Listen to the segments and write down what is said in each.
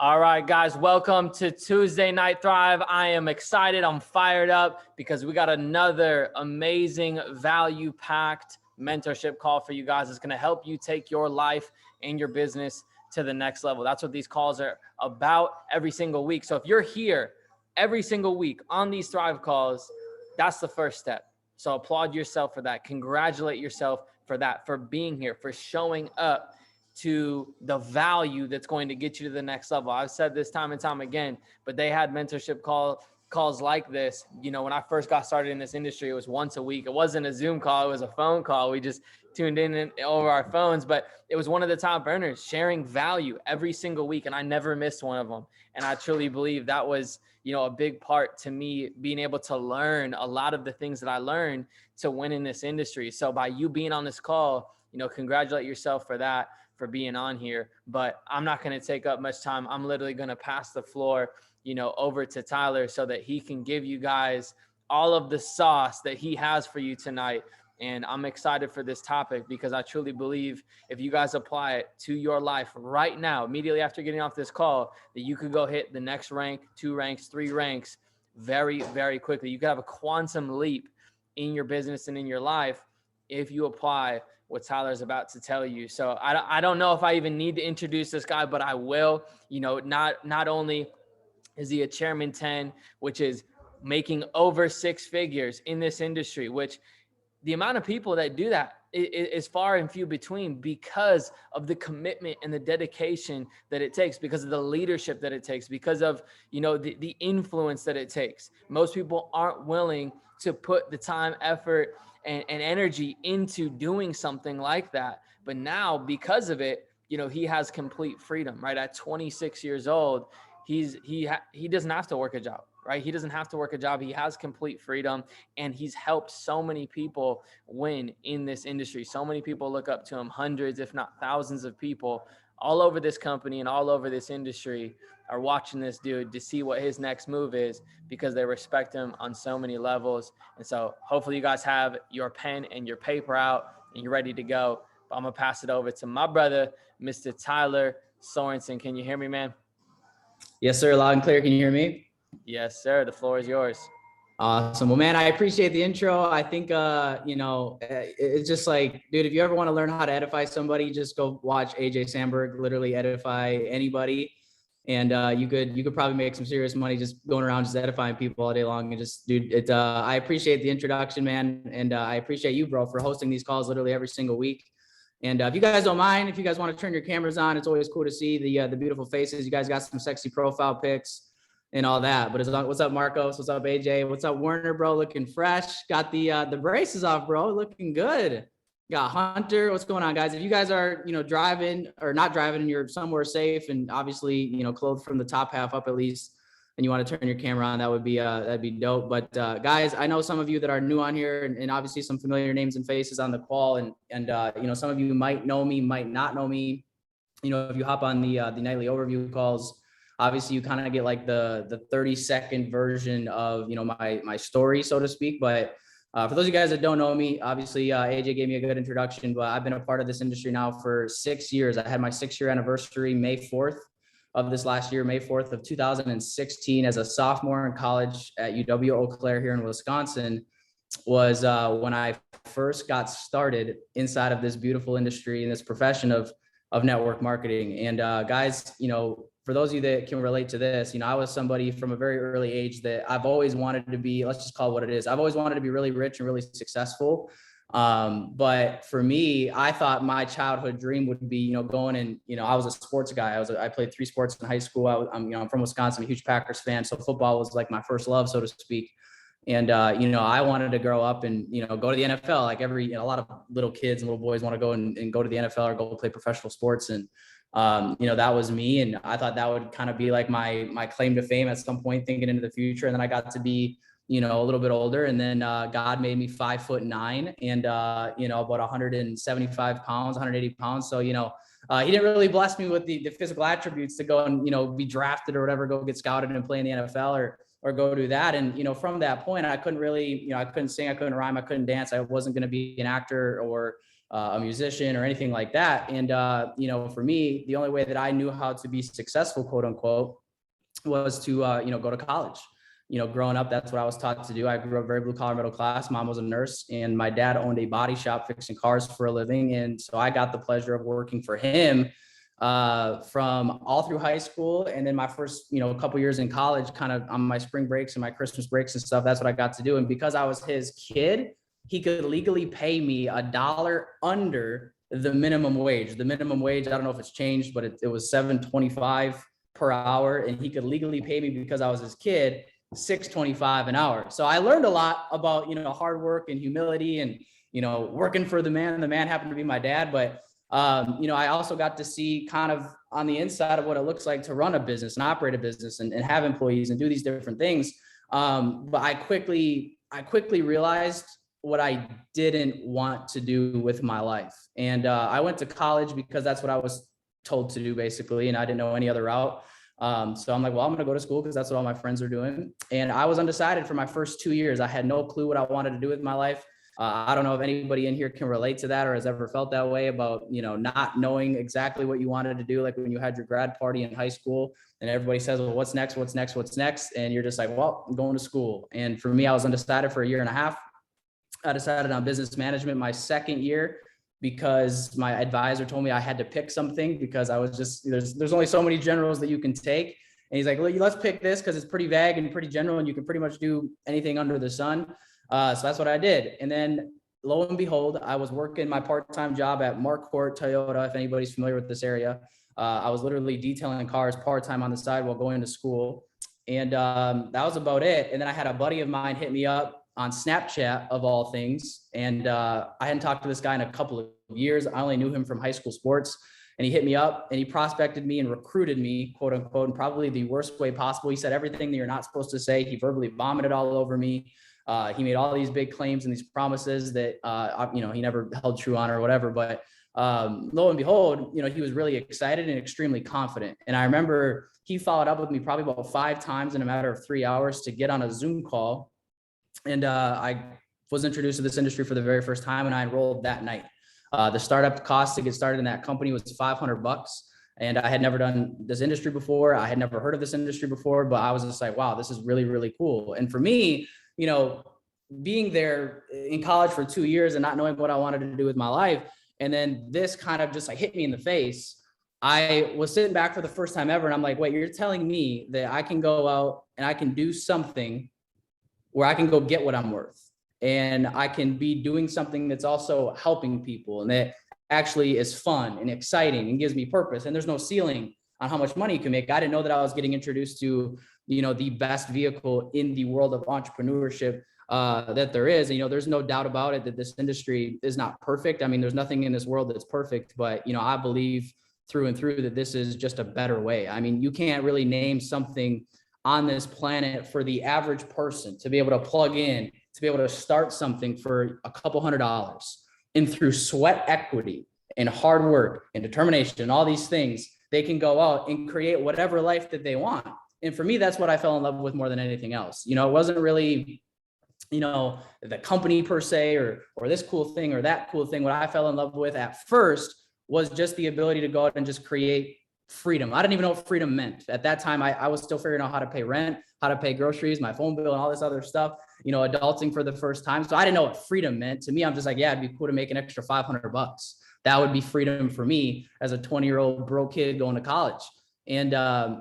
All right, guys, welcome to Tuesday Night Thrive. I am excited. I'm fired up because we got another amazing value-packed mentorship call for you guys. It's going to help you take your life and your business to the next level. That's what these calls are about every single week. So if you're here every single week on these Thrive calls, that's the first step. So applaud yourself for that. Congratulate yourself for that, for being here, for showing up to the value that's going to get you to the next level. I've said this time and time again, but they had mentorship calls like this. You know, when I first got started in this industry, it was once a week. It wasn't a Zoom call. It was a phone call. We just tuned in over our phones, but it was one of the top earners sharing value every single week. And I never missed one of them. And I truly believe that was, you know, a big part to me being able to learn a lot of the things that I learned to win in this industry. So by you being on this call, you know, congratulate yourself for that, for being on here. But I'm not going to take up much time. I'm literally going to pass the floor, you know, over to Tyler so that he can give you guys all of the sauce that he has for you tonight. And I'm excited for this topic because I truly believe if you guys apply it to your life right now, immediately after getting off this call, that you could go hit the next rank, 2 ranks, 3 ranks very, very quickly. You could have a quantum leap in your business and in your life if you apply what Tyler's about to tell you. So I don't know if I even need to introduce this guy, but I will. You know, not only is he a chairman 10, which is making over 6 figures in this industry, which the amount of people that do that is far and few between because of the commitment and the dedication that it takes, because of the leadership that it takes, because of, you know, the influence that it takes. Most people aren't willing to put the time, effort, and energy into doing something like that. But now, because of it, you know, he has complete freedom, right? At 26 years old, he doesn't have to work a job, right? He doesn't have to work a job. He has complete freedom, and he's helped so many people win in this industry. So many people look up to him. Hundreds, if not thousands of people all over this company and all over this industry are watching this dude to see what his next move is because they respect him on so many levels. And so hopefully you guys have your pen and your paper out and you're ready to go. But I'm going to pass it over to my brother, Mr. Tyler Sorensen. Can you hear me, man? Yes, sir. Loud and clear. Can you hear me? Yes, sir. The floor is yours. Awesome. Well, man, I appreciate the intro. I think, you know, it's just like, dude, if you ever want to learn how to edify somebody, just go watch AJ Sandberg literally edify anybody. And you could probably make some serious money just going around just edifying people all day long. And just, dude, I appreciate the introduction, man. And I appreciate you, bro, for hosting these calls literally every single week. And if you guys don't mind, if you guys want to turn your cameras on, it's always cool to see the beautiful faces. You guys got some sexy profile pics and all that. But what's up, Marcos? What's up, AJ? What's up, Werner, bro? Looking fresh. Got the braces off, bro. Looking good. Got Hunter. What's going on, guys? If you guys are, you know, driving or not driving and you're somewhere safe and obviously, you know, clothed from the top half up at least, and you want to turn your camera on, that'd be dope. But guys, I know some of you that are new on here and obviously some familiar names and faces on the call. And you know, some of you might know me, might not know me. You know, if you hop on the nightly overview calls, obviously you kind of get like the 30-second version of, you know, my story, so to speak. But for those of you guys that don't know me, obviously AJ gave me a good introduction, but I've been a part of this industry now for 6 years. I had my 6-year anniversary May 4th of this last year, May 4th of 2016, as a sophomore in college at UW Eau Claire here in Wisconsin, was when I first got started inside of this beautiful industry and this profession of network marketing. And guys, you know, for those of you that can relate to this, you know, I was somebody from a very early age that I've always wanted to be, let's just call it what it is. I've always wanted to be really rich and really successful. But for me, I thought my childhood dream would be, you know, going and, you know, I was a sports guy. I played 3 sports in high school. I'm from Wisconsin, I'm a huge Packers fan. So football was like my first love, so to speak. And, you know, I wanted to grow up and, you know, go to the NFL. Like a lot of little kids and little boys want to go and go to the NFL or go play professional sports. And, you know, that was me. And I thought that would kind of be like my claim to fame at some point, thinking into the future. And then I got to be, you know, a little bit older. And then God made me 5'9" and, you know, about 175 pounds, 180 pounds. So, you know, he didn't really bless me with the physical attributes to go and, you know, be drafted or whatever, go get scouted and play in the NFL or go do that. And, you know, from that point, I couldn't really, you know, I couldn't sing, I couldn't rhyme, I couldn't dance. I wasn't going to be an actor or a musician or anything like that. And, you know, for me, the only way that I knew how to be successful, quote unquote, was to, you know, go to college. You know, growing up, that's what I was taught to do. I grew up very blue collar, middle class. Mom was a nurse, and my dad owned a body shop fixing cars for a living. And so I got the pleasure of working for him from all through high school. And then my first, you know, couple years in college, kind of on my spring breaks and my Christmas breaks and stuff, that's what I got to do. And because I was his kid, he could legally pay me $1 under the minimum wage. The minimum wage, I don't know if it's changed, but it was $7.25 per hour. And he could legally pay me, because I was his kid, $6.25 an hour. So I learned a lot about, you know, hard work and humility and, you know, working for the man. The man happened to be my dad. But, you know, I also got to see kind of on the inside of what it looks like to run a business and operate a business and have employees and do these different things. But I quickly realized what I didn't want to do with my life. And I went to college because that's what I was told to do, basically. And I didn't know any other route. So I'm like, well, I'm going to go to school because that's what all my friends are doing. And I was undecided for my first 2 years. I had no clue what I wanted to do with my life. I don't know if anybody in here can relate to that or has ever felt that way about, you know, not knowing exactly what you wanted to do. Like when you had your grad party in high school and everybody says, well, what's next? What's next? What's next? And you're just like, well, I'm going to school. And for me, I was undecided for 1.5 years. I decided on business management my second year, because my advisor told me I had to pick something, because I was just, there's only so many generals that you can take. And he's like, well, let's pick this because it's pretty vague and pretty general and you can pretty much do anything under the sun. So that's what I did. And then lo and behold, I was working my part-time job at Marquardt Toyota, if anybody's familiar with this area. I was literally detailing cars part-time on the side while going to school. And that was about it. And then I had a buddy of mine hit me up on Snapchat, of all things. And I hadn't talked to this guy in a couple of years. I only knew him from high school sports. And he hit me up and he prospected me and recruited me, quote unquote, in probably the worst way possible. He said everything that you're not supposed to say. He verbally vomited all over me. He made all these big claims and these promises that, you know, he never held true on or whatever. But lo and behold, you know, he was really excited and extremely confident. And I remember he followed up with me probably about 5 times in a matter of 3 hours to get on a Zoom call. And I was introduced to this industry for the very first time, and I enrolled that night. The startup cost to get started in that company was $500. And I had never done this industry before. I had never heard of this industry before, but I was just like, wow, this is really, really cool. And for me, you know, being there in college for 2 years and not knowing what I wanted to do with my life, and then this kind of just like hit me in the face. I was sitting back for the first time ever, and I'm like, wait, you're telling me that I can go out and I can do something where I can go get what I'm worth, and I can be doing something that's also helping people and that actually is fun and exciting and gives me purpose. And there's no ceiling on how much money you can make. I didn't know that I was getting introduced to, you know, the best vehicle in the world of entrepreneurship that there is. And, you know, there's no doubt about it that this industry is not perfect. I mean, there's nothing in this world that's perfect, but, you know, I believe through and through that this is just a better way. I mean, you can't really name something on this planet for the average person to be able to plug in, to be able to start something for a couple $100, and through sweat equity and hard work and determination and all these things, they can go out and create whatever life that they want. And for me, that's what I fell in love with more than anything else. You know, it wasn't really, you know, the company per se, or this cool thing or that cool thing. What I fell in love with at first was just the ability to go out and just create freedom. I didn't even know what freedom meant. At that time, I was still figuring out how to pay rent, how to pay groceries, my phone bill, and all this other stuff, you know, adulting for the first time. So I didn't know what freedom meant. To me, I'm just like, yeah, it'd be cool to make an extra $500. That would be freedom for me as a 20-year-old broke kid going to college. And,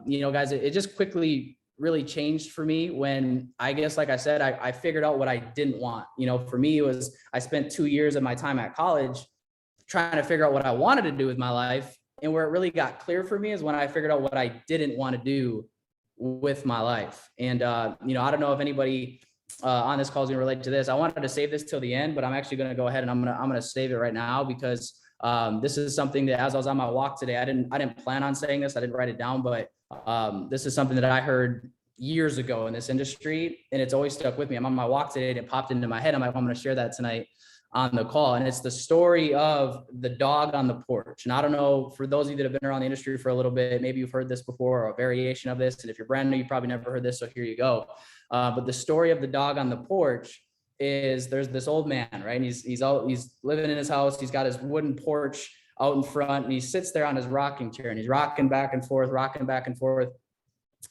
you know, guys, it just quickly really changed for me when, I guess, like I said, I figured out what I didn't want. You know, for me, it was, I spent 2 years of my time at college trying to figure out what I wanted to do with my life. And where it really got clear for me is when I figured out what I didn't want to do with my life. And, you know, I don't know if anybody on this call is going to relate to this. I wanted to save this till the end, but I'm actually going to go ahead and I'm going to save it right now, because this is something that, as I was on my walk today, I didn't plan on saying this. I didn't write it down, but this is something that I heard years ago in this industry, and it's always stuck with me. I'm on my walk today and it popped into my head. I'm like, I'm going to share that tonight on the call. And it's the story of the dog on the porch. And I don't know, for those of you that have been around the industry for a little bit, maybe you've heard this before, or a variation of this. And if you're brand new, you probably never heard this. So here you go. But the story of the dog on the porch is there's this old man, right? And he's living in his house. He's got his wooden porch out in front, and he sits there on his rocking chair, and he's rocking back and forth.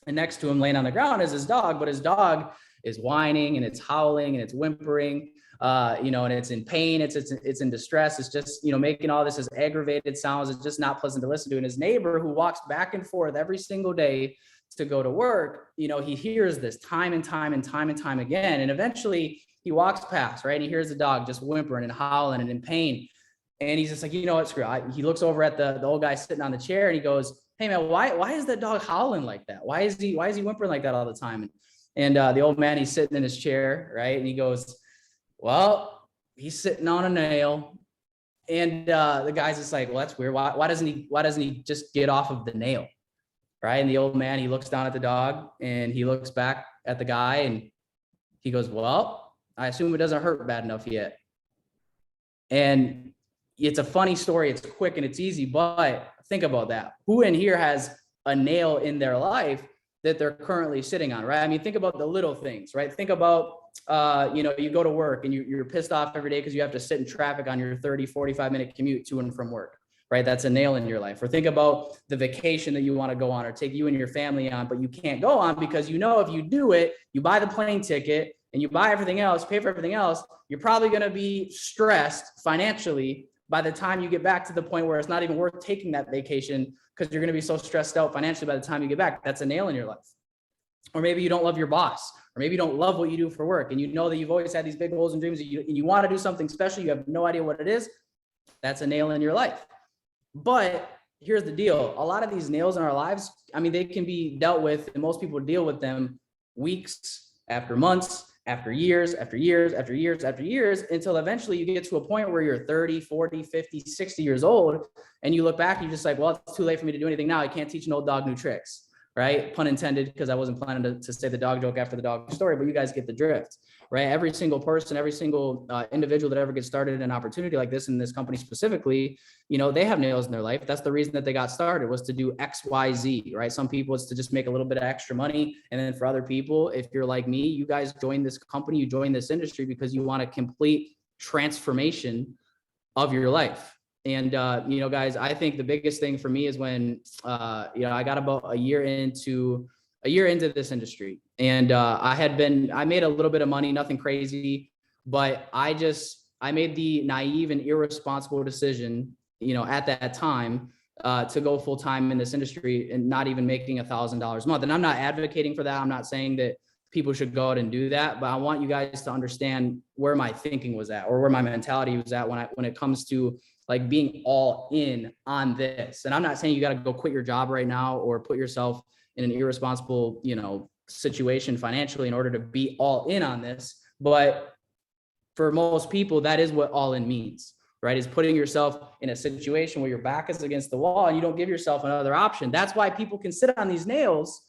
And next to him, laying on the ground, is his dog, but his dog is whining and it's howling and it's whimpering, and it's in pain. It's in distress. It's just, making all this as aggravated sounds. It's just not pleasant to listen to. And his neighbor, who walks back and forth every single day to go to work, he hears this time and time again. And eventually he walks past, right? And he hears the dog just whimpering and howling and in pain. And he's just like, you know what, screw it. He looks over at the old guy sitting on the chair, and he goes, hey man, why is that dog howling like that? Why is he whimpering like that all the time? And the old man, he's sitting in his chair, right? And he goes, well, he's sitting on a nail. And the guy's just like, well, that's weird. Why doesn't he just get off of the nail? Right? And the old man, he looks down at the dog, and he looks back at the guy, and he goes, well, I assume it doesn't hurt bad enough yet. And it's a funny story. It's quick and it's easy, but think about that. Who in here has a nail in their life that they're currently sitting on, right? I mean, think about the little things, right? Think about, you go to work and you're pissed off every day because you have to sit in traffic on your 30, 45-minute commute to and from work, right? That's a nail in your life. Or think about the vacation that you want to go on or take you and your family on, but you can't go on because if you do it, you buy the plane ticket and you buy everything else, pay for everything else, you're probably going to be stressed financially by the time you get back to the point where it's not even worth taking that vacation because you're going to be so stressed out financially by the time you get back. That's a nail in your life. Or maybe you don't love your boss, or maybe you don't love what you do for work, and you know that you've always had these big goals and dreams, and you want to do something special. You have no idea what it is. That's a nail in your life. But here's the deal. A lot of these nails in our lives, I mean, they can be dealt with, and most people deal with them weeks after months, after years, until eventually you get to a point where you're 30, 40, 50, 60 years old. And you look back and you're just like, well, it's too late for me to do anything now. I can't teach an old dog new tricks, right? Pun intended, because I wasn't planning to say the dog joke after the dog story, but you guys get the drift, right? Every single person, every single individual that ever gets started in an opportunity like this, in this company specifically, they have nails in their life. That's the reason that they got started, was to do X, Y, Z, right? Some people, it's to just make a little bit of extra money. And then for other people, if you're like me, you guys join this company, you join this industry because you want a complete transformation of your life. And, guys, I think the biggest thing for me is when, I got about a year into this industry, and I made a little bit of money, nothing crazy, but I made the naive and irresponsible decision, at that time, to go full time in this industry and not even making $1,000 a month. And I'm not advocating for that. I'm not saying that people should go out and do that, but I want you guys to understand where my thinking was at, or where my mentality was at when it comes to like being all in on this. And I'm not saying you got to go quit your job right now or put yourself in an irresponsible, situation financially in order to be all in on this. But for most people, that is what all in means, right? Is putting yourself in a situation where your back is against the wall and you don't give yourself another option. That's why people can sit on these nails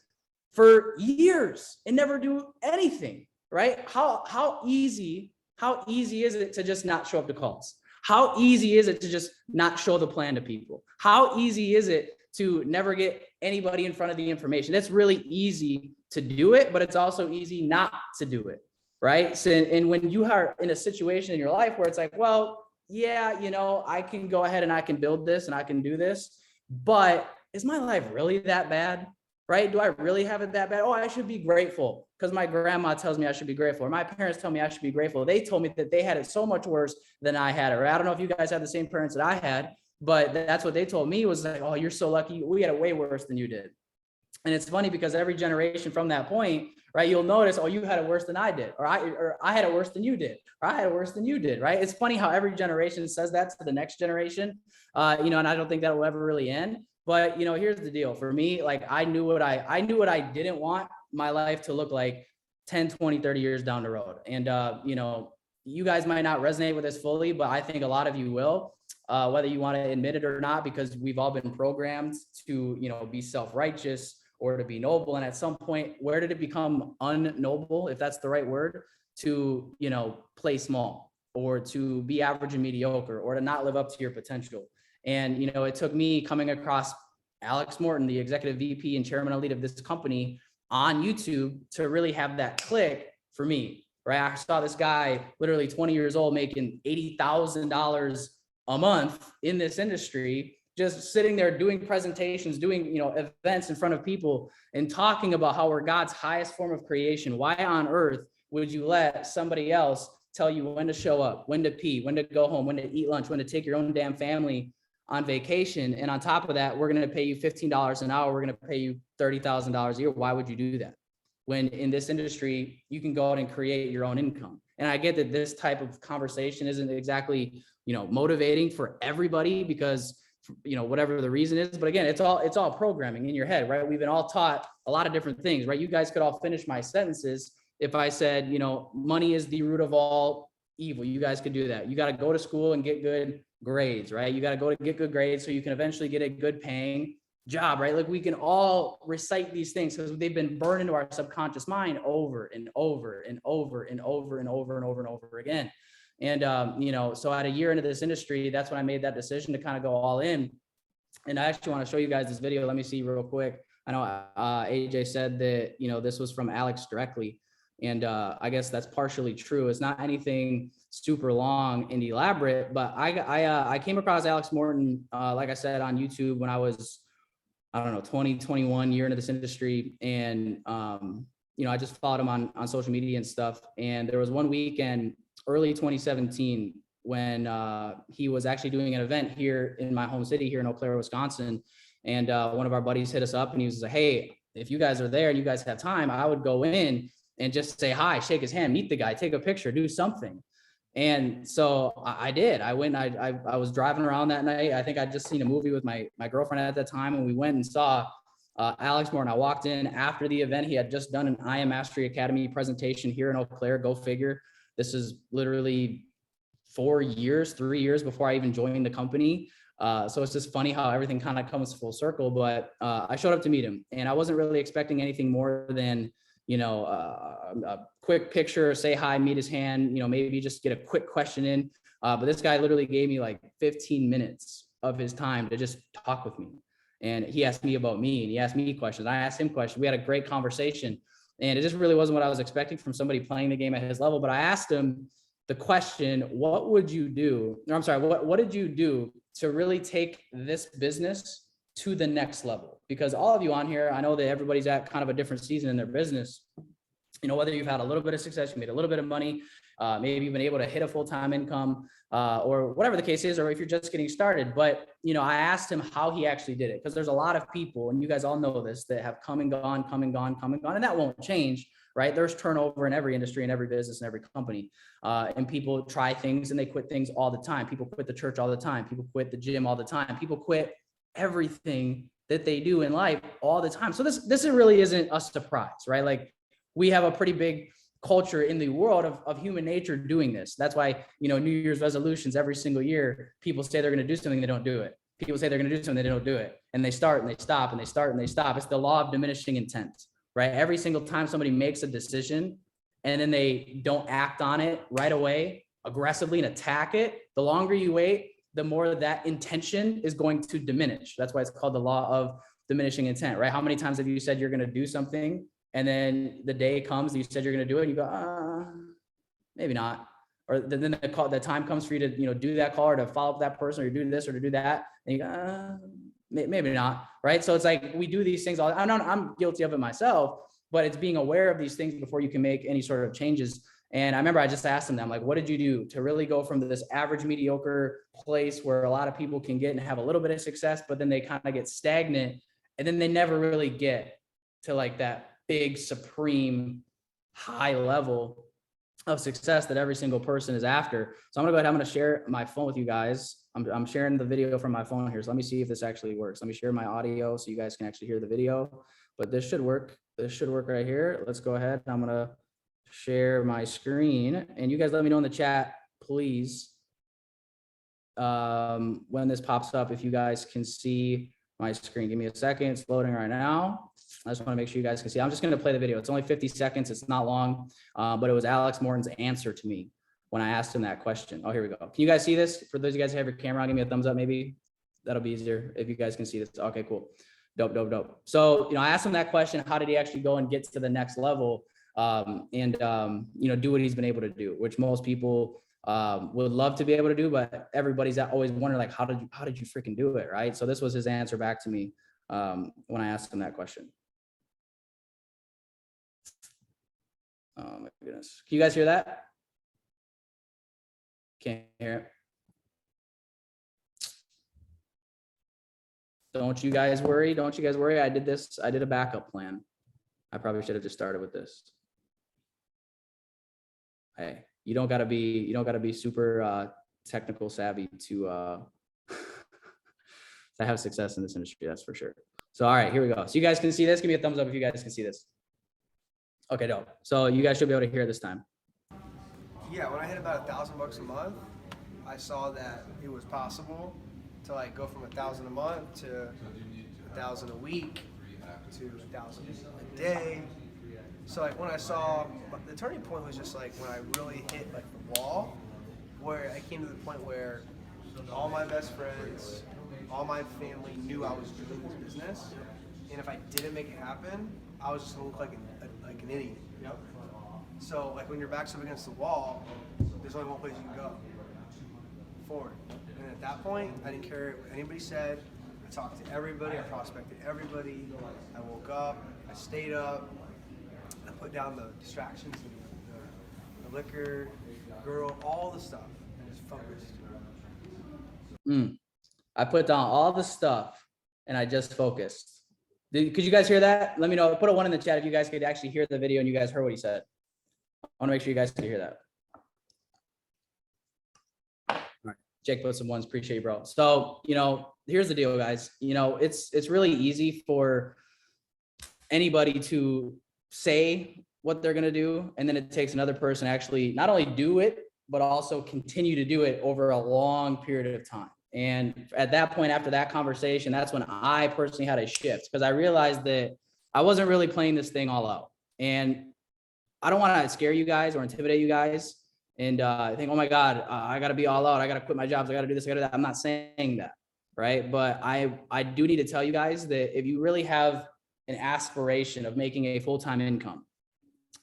for years and never do anything, right? How easy is it to just not show up to calls? How easy is it to just not show the plan to people? How easy is it to never get anybody in front of the information? It's really easy to do it, but it's also easy not to do it, right? So, and when you are in a situation in your life where it's like, well, yeah, I can go ahead and I can build this and I can do this, but is my life really that bad? Right? Do I really have it that bad? Oh, I should be grateful because my grandma tells me I should be grateful, or my parents tell me I should be grateful. They told me that they had it so much worse than I had it. Or I don't know if you guys had the same parents that I had, but that's what they told me, was like, oh, you're so lucky. We had it way worse than you did. And it's funny because every generation from that point, right, you'll notice, oh, you had it worse than I did, or I had it worse than you did, or I had it worse than you did, right? It's funny how every generation says that to the next generation, and I don't think that will ever really end. But, here's the deal. For me, like, I knew what I didn't want my life to look like 10, 20, 30 years down the road. And, you guys might not resonate with this fully, but I think a lot of you will, whether you want to admit it or not, because we've all been programmed to, be self-righteous or to be noble. And at some point, where did it become unnoble, if that's the right word, to, play small, or to be average and mediocre, or to not live up to your potential? And, it took me coming across Alex Morton, the executive VP and chairman elite of this company, on YouTube to really have that click for me. right? I saw this guy literally 20 years old making $80,000 a month in this industry, just sitting there doing presentations, doing, you know, events in front of people and talking about how we're God's highest form of creation. Why on earth would you let somebody else tell you when to show up, when to pee, when to go home, when to eat lunch, when to take your own damn family on vacation? And on top of that, we're going to pay you $15 an hour. We're going to pay you $30,000 a year. Why would you do that? When in this industry, you can go out and create your own income. And I get that this type of conversation isn't exactly, you know, motivating for everybody because, you know, whatever the reason is. But again, it's all programming in your head, right? We've been all taught a lot of different things, right? You guys could all finish my sentences if I said, you know, money is the root of all evil. You guys could do that. You got to go to school and get good grades, right? You got to go to get good grades so you can eventually get a good paying job, right? Like we can all recite these things because they've been burned into our subconscious mind over and over and over and over and over and over and over again. And, you know, so at a year into this industry, that's when I made that decision to kind of go all in. And I actually want to show you guys this video. Let me see real quick. I know AJ said that, you know, this was from Alex directly. And I guess that's partially true. It's not anything super long and elaborate, but I came across Alex Morton, like I said, on YouTube when I was, I don't know, 21 year into this industry. And, you know, I just followed him on social media and stuff. And there was one weekend, early 2017, when he was actually doing an event here in my home city here in Eau Claire, Wisconsin. And one of our buddies hit us up and he was like, hey, if you guys are there and you guys have time, I would go in and just say hi, shake his hand, meet the guy, take a picture, do something. And so I did. I went, I was driving around that night. I think I'd just seen a movie with my girlfriend at that time. And we went and saw Alex Morton. I walked in after the event. He had just done an I Am Mastery Academy presentation here in Eau Claire, go figure. This is literally 3 years before I even joined the company. So it's just funny how everything kind of comes full circle, but I showed up to meet him and I wasn't really expecting anything more than, you know, a quick picture, say hi, meet his hand, you know, maybe just get a quick question in. But this guy literally gave me like 15 minutes of his time to just talk with me. And he asked me about me and he asked me questions. I asked him questions. We had a great conversation and it just really wasn't what I was expecting from somebody playing the game at his level. But I asked him the question, what would you do? Or I'm sorry, what did you do to really take this business to the next level? Because all of you on here, I know that everybody's at kind of a different season in their business. You know, whether you've had a little bit of success, you made a little bit of money, maybe you've been able to hit a full-time income, or whatever the case is, or if you're just getting started. But, you know, I asked him how he actually did it, because there's a lot of people, and you guys all know this, that have come and gone, and that won't change, right? There's turnover in every industry, in every business, in every company. And people try things and they quit things all the time. People quit the church all the time. People quit the gym all the time. People quit everything that they do in life all the time. So this really isn't a surprise, right? Like we have a pretty big culture in the world of human nature doing this. That's why, you know, New Year's resolutions every single year, people say they're going to do something, they don't do it. People say they're going to do something, they don't do it. And they start and they stop and they start and they stop. It's the law of diminishing intent, right? Every single time somebody makes a decision and then they don't act on it right away, aggressively and attack it, the longer you wait, the more that intention is going to diminish. That's why it's called the law of diminishing intent, right? How many times have you said you're going to do something and then the day comes, you said you're going to do it and you go, maybe not. Or then the time comes for you to, you know, do that call or to follow up with that person or to do this or to do that. And you go, maybe not, right? So it's like, we do these things all, I'm guilty of it myself, but it's being aware of these things before you can make any sort of changes. And I remember I just asked them, like, what did you do to really go from this average, mediocre place where a lot of people can get and have a little bit of success, but then they kind of get stagnant and then they never really get to like that big, supreme, high level of success that every single person is after. So I'm gonna go ahead, I'm gonna share my phone with you guys. I'm sharing the video from my phone here. So let me see if this actually works. Let me share my audio so you guys can actually hear the video, but this should work. This should work right here. Let's go ahead. I'm gonna share my screen and you guys let me know in the chat, please, when this pops up, if you guys can see my screen. Give me a second, it's loading right now. I just want to make sure you guys can see. I'm just going to play the video. It's only 50 seconds. It's not long, but it was Alex Morton's answer to me when I asked him that question. Oh, here we go. Can you guys see this? For those of you guys who have your camera on, give me a thumbs up maybe. That'll be easier if you guys can see this. Okay, cool. Dope. So, you know, I asked him that question. How did he actually go and get to the next level? you know, do what he's been able to do, which most people would love to be able to do, but everybody's always wondering, like, how did you freaking do it, right? So this was his answer back to me when I asked him that question. Oh my goodness. Can you guys hear that? Can't hear it. Don't you guys worry. Don't you guys worry. I did a backup plan. I probably should have just started with this. Hey, you don't gotta be super technical savvy to have success in this industry, that's for sure. So all right, here we go. So you guys can see this. Give me a thumbs up if you guys can see this. Okay, dope. So you guys should be able to hear this time. Yeah, when I hit about $1,000 a month, I saw that it was possible to like go from 1,000 a month to 1,000 a week to 1,000 a day. So like when I saw, the turning point was just like when I really hit like the wall, where I came to the point where all my best friends, all my family knew I was doing this business, and if I didn't make it happen, I was just gonna look like an idiot. Yep. So like when your back's up against the wall, there's only one place you can go, forward. And at that point, I didn't care what anybody said. I talked to everybody, I prospected everybody. I woke up, I stayed up, I put down the distractions, the liquor, girl, all the stuff, and just focused. I put down all the stuff and I just focused. Could you guys hear that? Let me know. Put a 1 in the chat if you guys could actually hear the video and you guys heard what he said. I want to make sure you guys could hear that. All right. Jake put some 1s. Appreciate you, bro. So, you know, here's the deal, guys. You know, it's really easy for anybody to say what they're going to do. And then it takes another person to actually not only do it, but also continue to do it over a long period of time. And at that point, after that conversation, that's when I personally had a shift, because I realized that I wasn't really playing this thing all out. And I don't want to scare you guys or intimidate you guys and think, oh my God, I got to be all out. I got to quit my jobs. I got to do this. I got to do that. I'm not saying that. Right. But I do need to tell you guys that if you really have an aspiration of making a full-time income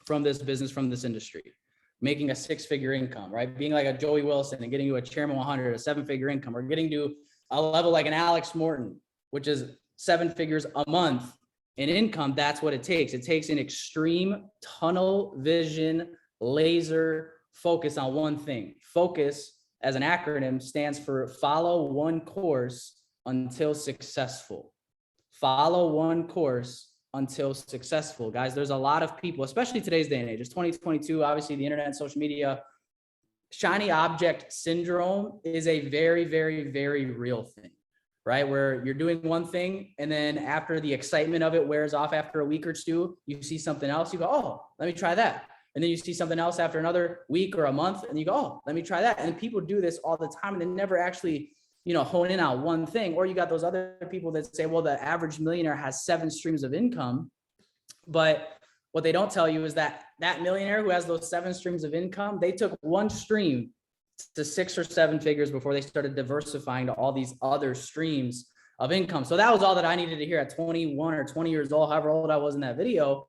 from this business, from this industry, making a 6-figure income, right? Being like a Joey Wilson and getting to a Chairman 100, a 7-figure income, or getting to a level like an Alex Morton, which is 7 figures a month in income. That's what it takes. It takes an extreme tunnel vision, laser focus on one thing. Focus, as an acronym, stands for follow one course until successful. Follow one course until successful. Guys, there's a lot of people, especially today's day and age. It's 2022. Obviously, the internet and social media, shiny object syndrome is a very, very, very real thing, right? Where you're doing one thing, and then after the excitement of it wears off after a week or two, you see something else, you go, oh, let me try that. And then you see something else after another week or a month, and you go, oh, let me try that. And people do this all the time, and they never actually, you know, hone in on one thing. Or you got those other people that say, well, the average millionaire has 7 streams of income. But what they don't tell you is that that millionaire who has those 7 streams of income, they took one stream to 6 or 7 figures before they started diversifying to all these other streams of income. So that was all that I needed to hear at 21 or 20 years old, however old I was in that video,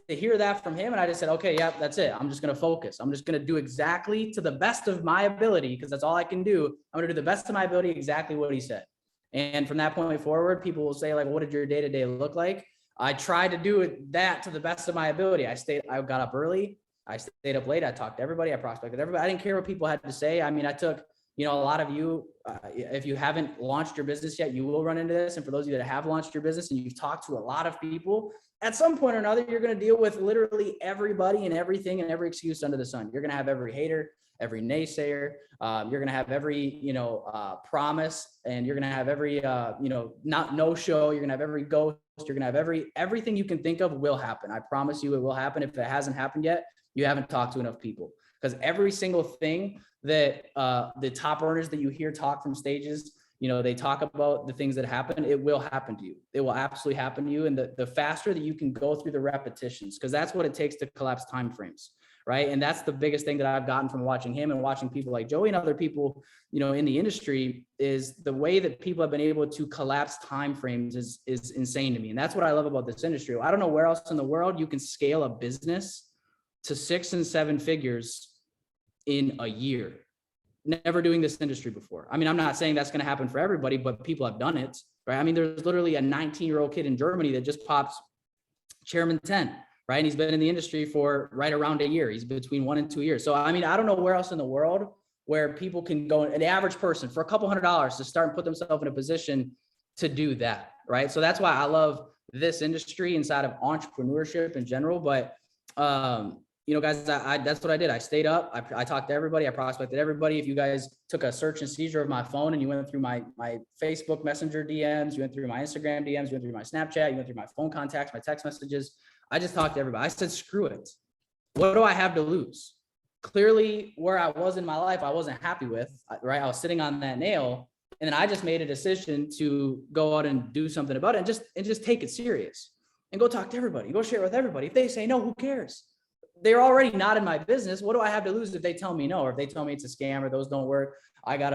to hear that from him. And I just said, okay, yeah, that's it. I'm just going to focus. I'm just going to do exactly to the best of my ability, because that's all I can do. I'm going to do the best of my ability, exactly what he said. And from that point forward, people will say, like, what did your day-to-day look like? I tried to do that to the best of my ability. I got up early. I stayed up late. I talked to everybody. I prospected everybody. I didn't care what people had to say. I mean, I took, you know, a lot of you, if you haven't launched your business yet, you will run into this. And for those of you that have launched your business and you've talked to a lot of people, at some point or another, you're going to deal with literally everybody and everything and every excuse under the sun. You're going to have every hater, every naysayer. You're going to have every, you know, promise, and you're going to have every, you know, no show. You're going to have every ghost. You're going to have everything you can think of will happen. I promise you it will happen. If it hasn't happened yet, you haven't talked to enough people, because every single thing that the top earners that you hear talk from stages, you know, they talk about the things that happen, it will happen to you. It will absolutely happen to you. And the faster that you can go through the repetitions, because that's what it takes to collapse timeframes, right? And that's the biggest thing that I've gotten from watching him and watching people like Joey and other people, you know, in the industry, is the way that people have been able to collapse timeframes is insane to me. And that's what I love about this industry. I don't know where else in the world you can scale a business to 6 and 7 figures in a year. Never doing this industry before. I mean, I'm not saying that's going to happen for everybody, but people have done it, right? I mean, there's literally a 19-year-old kid in Germany that just pops chairman 10, right? And he's been in the industry for right around a year. He's between 1 and 2 years. So, I mean, I don't know where else in the world where people can go, an average person for a couple $100s to start and put themselves in a position to do that, right? So that's why I love this industry inside of entrepreneurship in general. But, you know, guys, that's what I did. I stayed up. I talked to everybody. I prospected everybody. If you guys took a search and seizure of my phone and you went through my Facebook Messenger DMs, you went through my Instagram DMs, you went through my Snapchat, you went through my phone contacts, my text messages, I just talked to everybody. I said, screw it. What do I have to lose? Clearly, where I was in my life, I wasn't happy with, right? I was sitting on that nail. And then I just made a decision to go out and do something about it and just take it serious and go talk to everybody, go share it with everybody. If they say no, who cares? They're already not in my business. What do I have to lose if they tell me no, or if they tell me it's a scam or those don't work? I got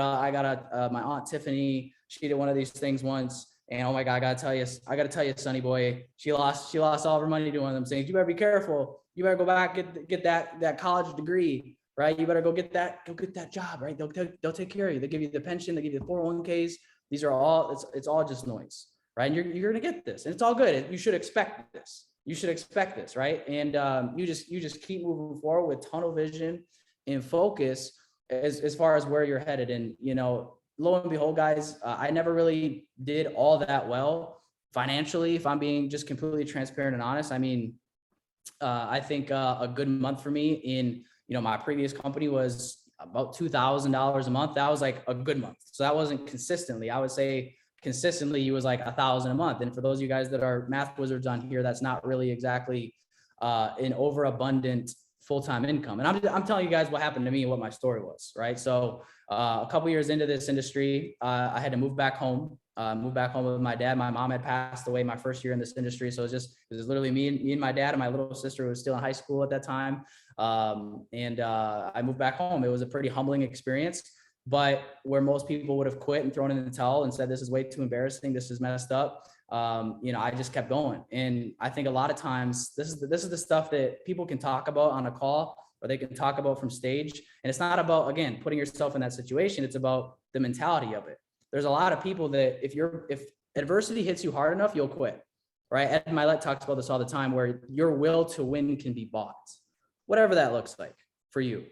my Aunt Tiffany, she did one of these things once. And oh my God, I gotta tell you, Sonny boy, she lost all of her money doing one of them things. You better be careful. You better go back, get that college degree, right? You better go get that job, right? They'll take care of you. They give you the pension, they give you the 401ks. These are all, it's all just noise, right? And you're gonna get this, and it's all good. You should expect this. You should expect this, right? And you just keep moving forward with tunnel vision and focus as far as where you're headed. And you know, lo and behold, guys, I never really did all that well financially, if I'm being just completely transparent and honest. I mean, I think a good month for me in, you know, my previous company was about $2,000 a month. That was like a good month. So that wasn't consistently. I would say consistently, it was like $1,000 a month. And for those of you guys that are math wizards on here, that's not really exactly an overabundant full-time income. And I'm telling you guys what happened to me and what my story was, right? So a couple years into this industry, I had to move back home with my dad. My mom had passed away my first year in this industry. So it was literally me and my dad and my little sister, who was still in high school at that time. I moved back home. It was a pretty humbling experience, but where most people would have quit and thrown in the towel and said, this is way too embarrassing, this is messed up. You know, I just kept going. And I think a lot of times this is the stuff that people can talk about on a call, or they can talk about from stage. And it's not about, again, putting yourself in that situation. It's about the mentality of it. There's a lot of people that if adversity hits you hard enough, you'll quit, right? Ed Milet talks about this all the time, where your will to win can be bought, whatever that looks like for you.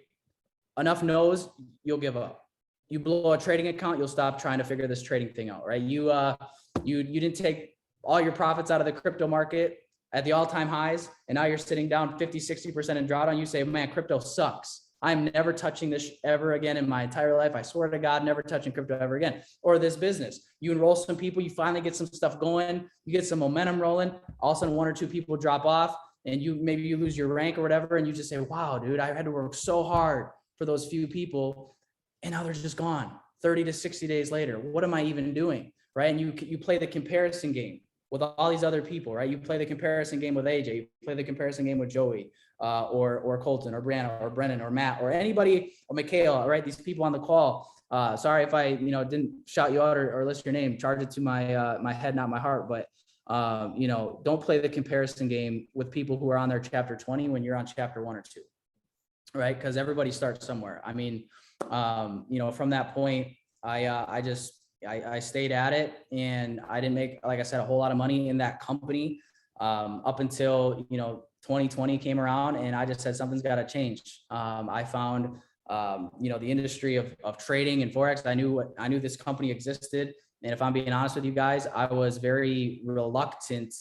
Enough no's, you'll give up. You blow a trading account, you'll stop trying to figure this trading thing out, right? You didn't take all your profits out of the crypto market at the all-time highs, and now you're sitting down 50-60% in drawdown. You say, man, crypto sucks. I'm never touching this ever again in my entire life. I swear to God, never touching crypto ever again. Or this business. You enroll some people, you finally get some stuff going, you get some momentum rolling, all of a sudden 1 or 2 people drop off, and maybe you lose your rank or whatever, and you just say, wow, dude, I had to work so hard for those few people, and now they're just gone 30 to 60 days later. What am I even doing, right? And you play the comparison game with all these other people, right? You play the comparison game with AJ, you play the comparison game with Joey, or Colton, or Brianna, or Brennan, or Matt, or anybody, or Michaela, right? These people on the call. Sorry if I, didn't shout you out or list your name. Charge it to my head, not my heart. But don't play the comparison game with people who are on their chapter 20 when you're on chapter 1 or 2, right? Because everybody starts somewhere. I mean, from that point, I stayed at it, and I didn't make, like I said, a whole lot of money in that company up until 2020 came around, and I just said something's got to change. I found the industry of trading and Forex. I knew this company existed, and if I'm being honest with you guys, I was very reluctant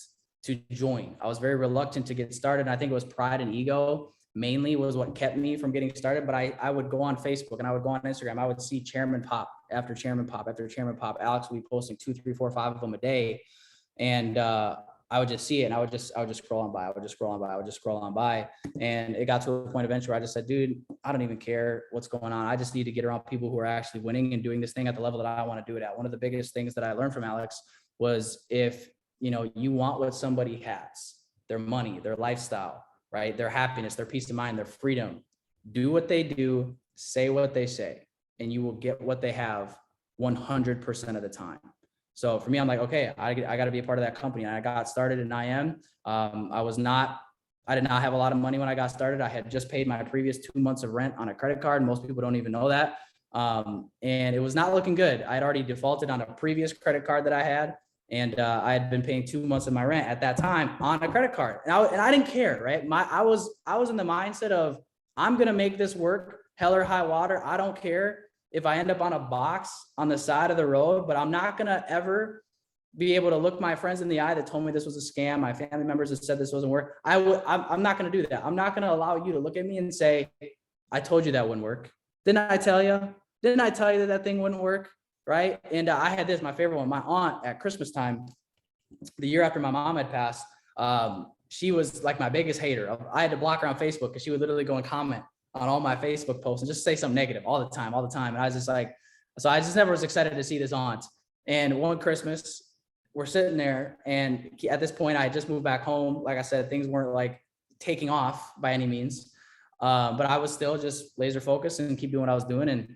to join. I was very reluctant to get started, and I think it was pride and ego mainly was what kept me from getting started. But I would go on Facebook and I would go on Instagram. I would see chairman pop after chairman pop after chairman pop. Alex would be posting 2, 3, 4, 5 of them a day. And I would just see it, and I would just scroll on by. And it got to a point eventually where I just said, dude, I don't even care what's going on. I just need to get around people who are actually winning and doing this thing at the level that I want to do it at. One of the biggest things that I learned from Alex was, if you want what somebody has, their money, their lifestyle, right? Their happiness, their peace of mind, their freedom, do what they do, say what they say, and you will get what they have 100% of the time. So for me, I'm like, okay, I got to be a part of that company. And I got started in IM. I I did not have a lot of money when I got started. I had just paid my previous 2 months of rent on a credit card. Most people don't even know that. And it was not looking good. I had already defaulted on a previous credit card that I had. And I had been paying 2 months of my rent at that time on a credit card. And I didn't care, right? I was in the mindset of, I'm going to make this work, hell or high water. I don't care if I end up on a box on the side of the road, but I'm not going to ever be able to look my friends in the eye that told me this was a scam. My family members that said this wasn't work. I'm not going to do that. I'm not going to allow you to look at me and say, I told you that wouldn't work. Didn't I tell you? Didn't I tell you that that thing wouldn't work? Right. And I had this, my favorite one, my aunt at Christmas time, the year after my mom had passed. She was like my biggest hater. I had to block her on Facebook because she would literally go and comment on all my Facebook posts and just say something negative all the time. And I was just like, so I just never was excited to see this aunt. And one Christmas, we're sitting there, and at this point I had just moved back home. Like I said, things weren't like taking off by any means. But I was still just laser focused and keep doing what I was doing. And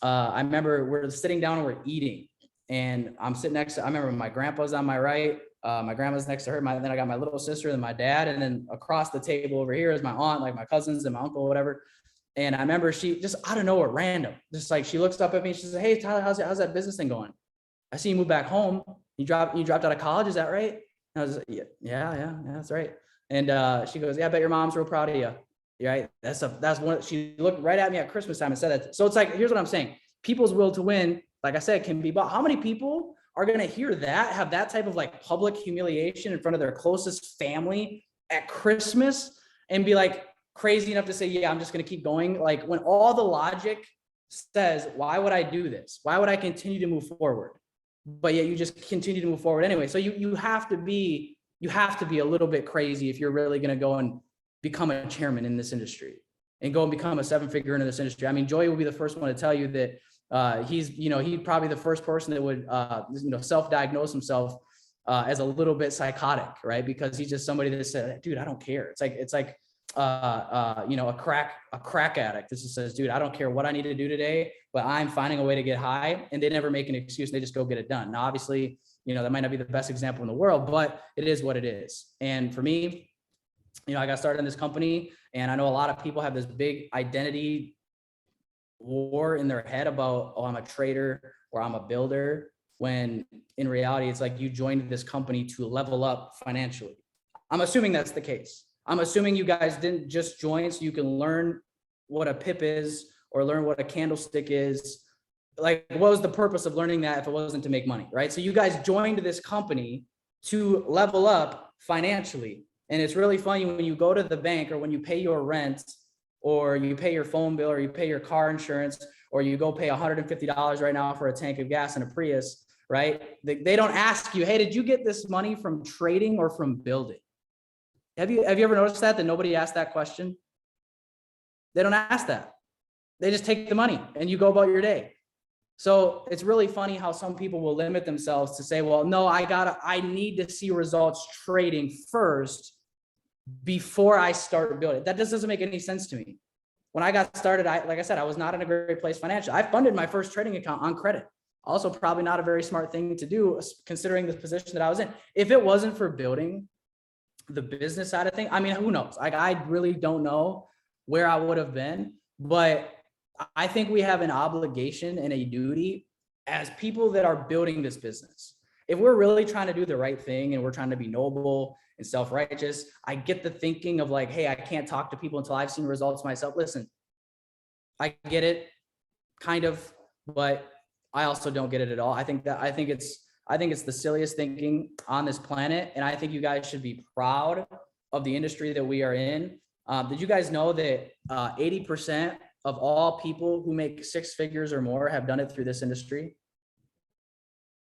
I remember we're sitting down and we're eating, and I'm sitting next to, I remember my grandpa's on my right, my grandma's next to her, then I got my little sister and my dad, and then across the table over here is my aunt, like my cousins and my uncle, whatever. And I remember she just out of nowhere, random, just like she looks up at me and she says, "Hey Tyler, how's that business thing going? I see you moved back home. You dropped out of college, is that right?" And I was like, yeah, that's right. And she goes, "Yeah, I bet your mom's real proud of you." Right. That's one. She looked right at me at Christmas time and said that. So it's like, here's what I'm saying. People's will to win, like I said, can be bought. How many people are going to hear that, have that type of like public humiliation in front of their closest family at Christmas and be like crazy enough to say, yeah, I'm just going to keep going? Like, when all the logic says, why would I do this? Why would I continue to move forward? But yet you just continue to move forward anyway. So you have to be a little bit crazy if you're really going to go and become a chairman in this industry and go and become a 7-figure into this industry. I mean, Joey will be the first one to tell you that he'd probably the first person that would self-diagnose himself as a little bit psychotic, right? Because he's just somebody that said, dude, I don't care. It's like a crack addict. This just says, dude, I don't care what I need to do today, but I'm finding a way to get high, and they never make an excuse. They just go get it done. Now, obviously, that might not be the best example in the world, but it is what it is. And for me, I got started in this company, and I know a lot of people have this big identity war in their head about, oh, I'm a trader or I'm a builder, when in reality, it's like you joined this company to level up financially. I'm assuming that's the case. I'm assuming you guys didn't just join so you can learn what a pip is or learn what a candlestick is. Like, what was the purpose of learning that if it wasn't to make money, right? So you guys joined this company to level up financially. And it's really funny when you go to the bank, or when you pay your rent, or you pay your phone bill, or you pay your car insurance, or you go pay $150 right now for a tank of gas in a Prius, right? They don't ask you, hey, did you get this money from trading or from building? Have you ever noticed that nobody asked that question? They don't ask that. They just take the money and you go about your day. So it's really funny how some people will limit themselves to say, well, no, I need to see results trading first before I start building. That just doesn't make any sense to me. When I got started, like I said, I was not in a great place financially. I funded my first trading account on credit. Also, probably not a very smart thing to do, considering the position that I was in. If it wasn't for building the business side of things, I mean, who knows? Like, I really don't know where I would have been, but I think we have an obligation and a duty as people that are building this business. If we're really trying to do the right thing and we're trying to be noble and self-righteous, I get the thinking of like, hey, I can't talk to people until I've seen results myself. Listen, I get it kind of, but I also don't get it at all. I think it's the silliest thinking on this planet. And I think you guys should be proud of the industry that we are in. Did you guys know that 80% of all people who make 6 figures or more have done it through this industry?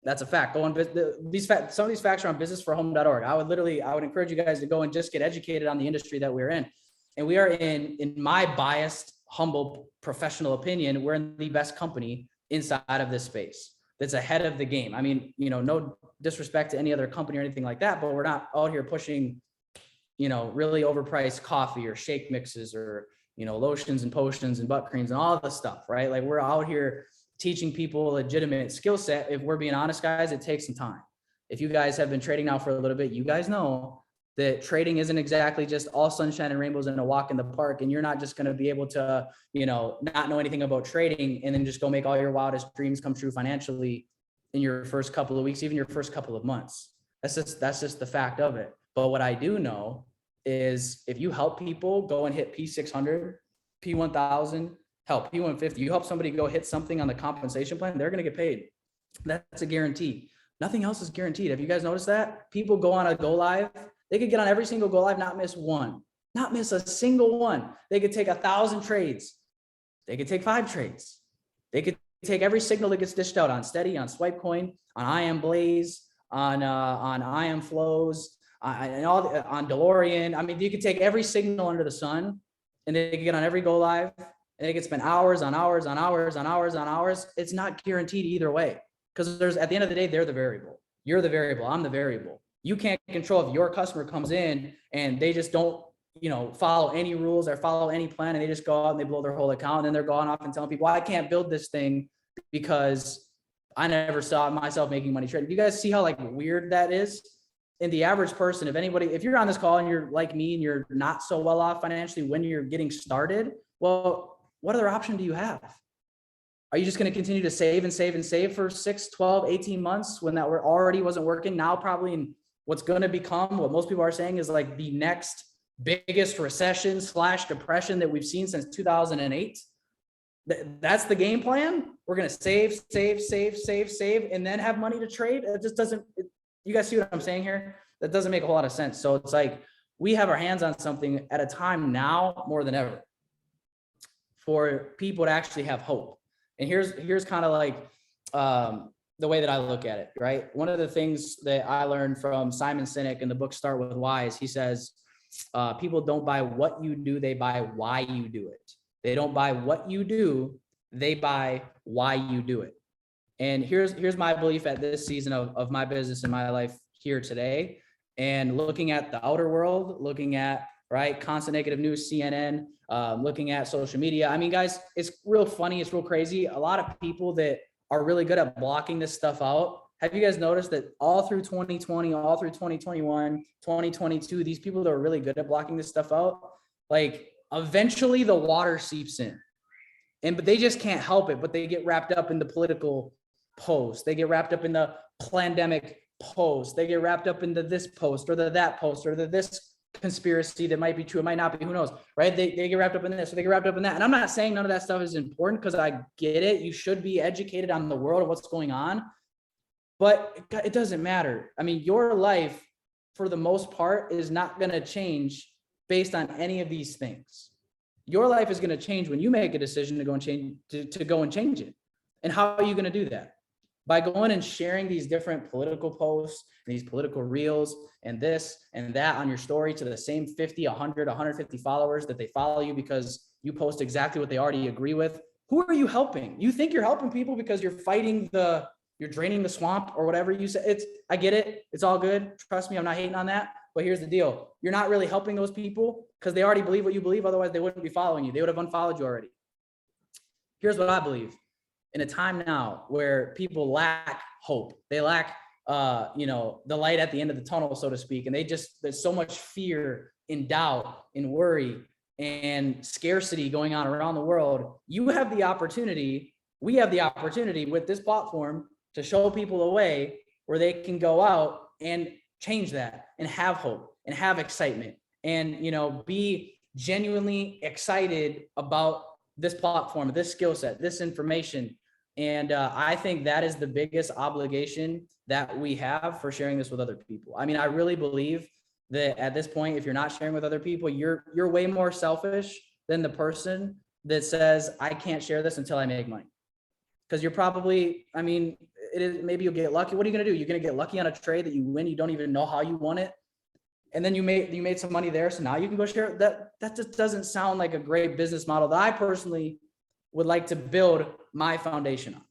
That's a fact. Some of these facts are on businessforhome.org. I would encourage you guys to go and just get educated on the industry that we're in. And we are in my biased, humble, professional opinion, we're in the best company inside of this space that's ahead of the game. I mean, no disrespect to any other company or anything like that, but we're not out here pushing, really overpriced coffee or shake mixes or, lotions and potions and butt creams and all of this stuff, right? Like, we're out here teaching people a legitimate skill set. If we're being honest, guys, it takes some time. If you guys have been trading now for a little bit, you guys know that trading isn't exactly just all sunshine and rainbows and a walk in the park. And you're not just going to be able to, not know anything about trading and then just go make all your wildest dreams come true financially in your first couple of weeks, even your first couple of months. That's just the fact of it. But what I do know is if you help people go and hit P600, P1000, help P150, you help somebody go hit something on the compensation plan, they're going to get paid. That's a guarantee. Nothing else is guaranteed. Have you guys noticed that? People go on a go live. They could get on every single go live, not miss one, not miss a single one. They could take 1,000 trades. They could take 5 trades. They could take every signal that gets dished out on Steady, on Swipe Coin, on IM Blaze, on IM Flows, on DeLorean. I mean, you could take every signal under the sun and they could get on every go live and they could spend hours on hours on hours on hours on hours. It's not guaranteed either way because at the end of the day, they're the variable. You're the variable. I'm the variable. You can't control if your customer comes in and they just don't, follow any rules or follow any plan and they just go out and they blow their whole account and then they're going off and telling people, well, I can't build this thing because I never saw myself making money trading. You guys see how weird that is? And the average person, if you're on this call and you're like me and you're not so well off financially when you're getting started, well, what other option do you have? Are you just going to continue to save and save and save for 6, 12, 18 months when that already wasn't working? Now probably in what's going to become what most people are saying is the next biggest recession / depression that we've seen since 2008. That's the game plan. We're going to save, and then have money to trade. It just doesn't, you guys see what I'm saying here? That doesn't make a whole lot of sense. So it's we have our hands on something at a time now more than ever for people to actually have hope. And here's kind of the way that I look at it, right? One of the things that I learned from Simon Sinek in the book Start With Why is he says, people don't buy what you do, they buy why you do it. They don't buy what you do, they buy why you do it. And here's my belief at this season of my business and my life here today. And looking at the outer world, looking at, constant negative news, CNN, looking at social media. I mean, guys, it's real funny. It's real crazy. A lot of people that are really good at blocking this stuff out. Have you guys noticed that all through 2020, all through 2021, 2022, these people that are really good at blocking this stuff out, eventually the water seeps in. But they just can't help it, but they get wrapped up in the political post. They get wrapped up in the pandemic post. They get wrapped up into this post or that post or this conspiracy that might be true. It might not be, who knows, right? They get wrapped up in this, or they get wrapped up in that. And I'm not saying none of that stuff is important because I get it. You should be educated on the world of what's going on, but it doesn't matter. I mean, your life for the most part is not going to change based on any of these things. Your life is going to change when you make a decision to go and change it. And how are you going to do that? By going and sharing these different political posts, these political reels, and this and that on your story to the same 50, 100, 150 followers that they follow you because you post exactly what they already agree with. Who are you helping? You think you're helping people because you're you're draining the swamp or whatever you say. I get it. It's all good. Trust me, I'm not hating on that. But here's the deal. You're not really helping those people because they already believe what you believe. Otherwise, they wouldn't be following you. They would have unfollowed you already. Here's what I believe. In a time now where people lack hope, they lack, the light at the end of the tunnel, so to speak. And there's so much fear and doubt and worry and scarcity going on around the world. We have the opportunity with this platform to show people a way where they can go out and change that and have hope and have excitement and, be genuinely excited about this platform, this skill set, this information. And I think that is the biggest obligation that we have for sharing this with other people. I mean, I really believe that at this point, if you're not sharing with other people, you're way more selfish than the person that says, I can't share this until I make money. Because you're probably, maybe you'll get lucky. What are you going to do? You're going to get lucky on a trade that you win. You don't even know how you won it. And then you made some money there. So now you can go share that. That just doesn't sound like a great business model that I personally would like to build my foundation on.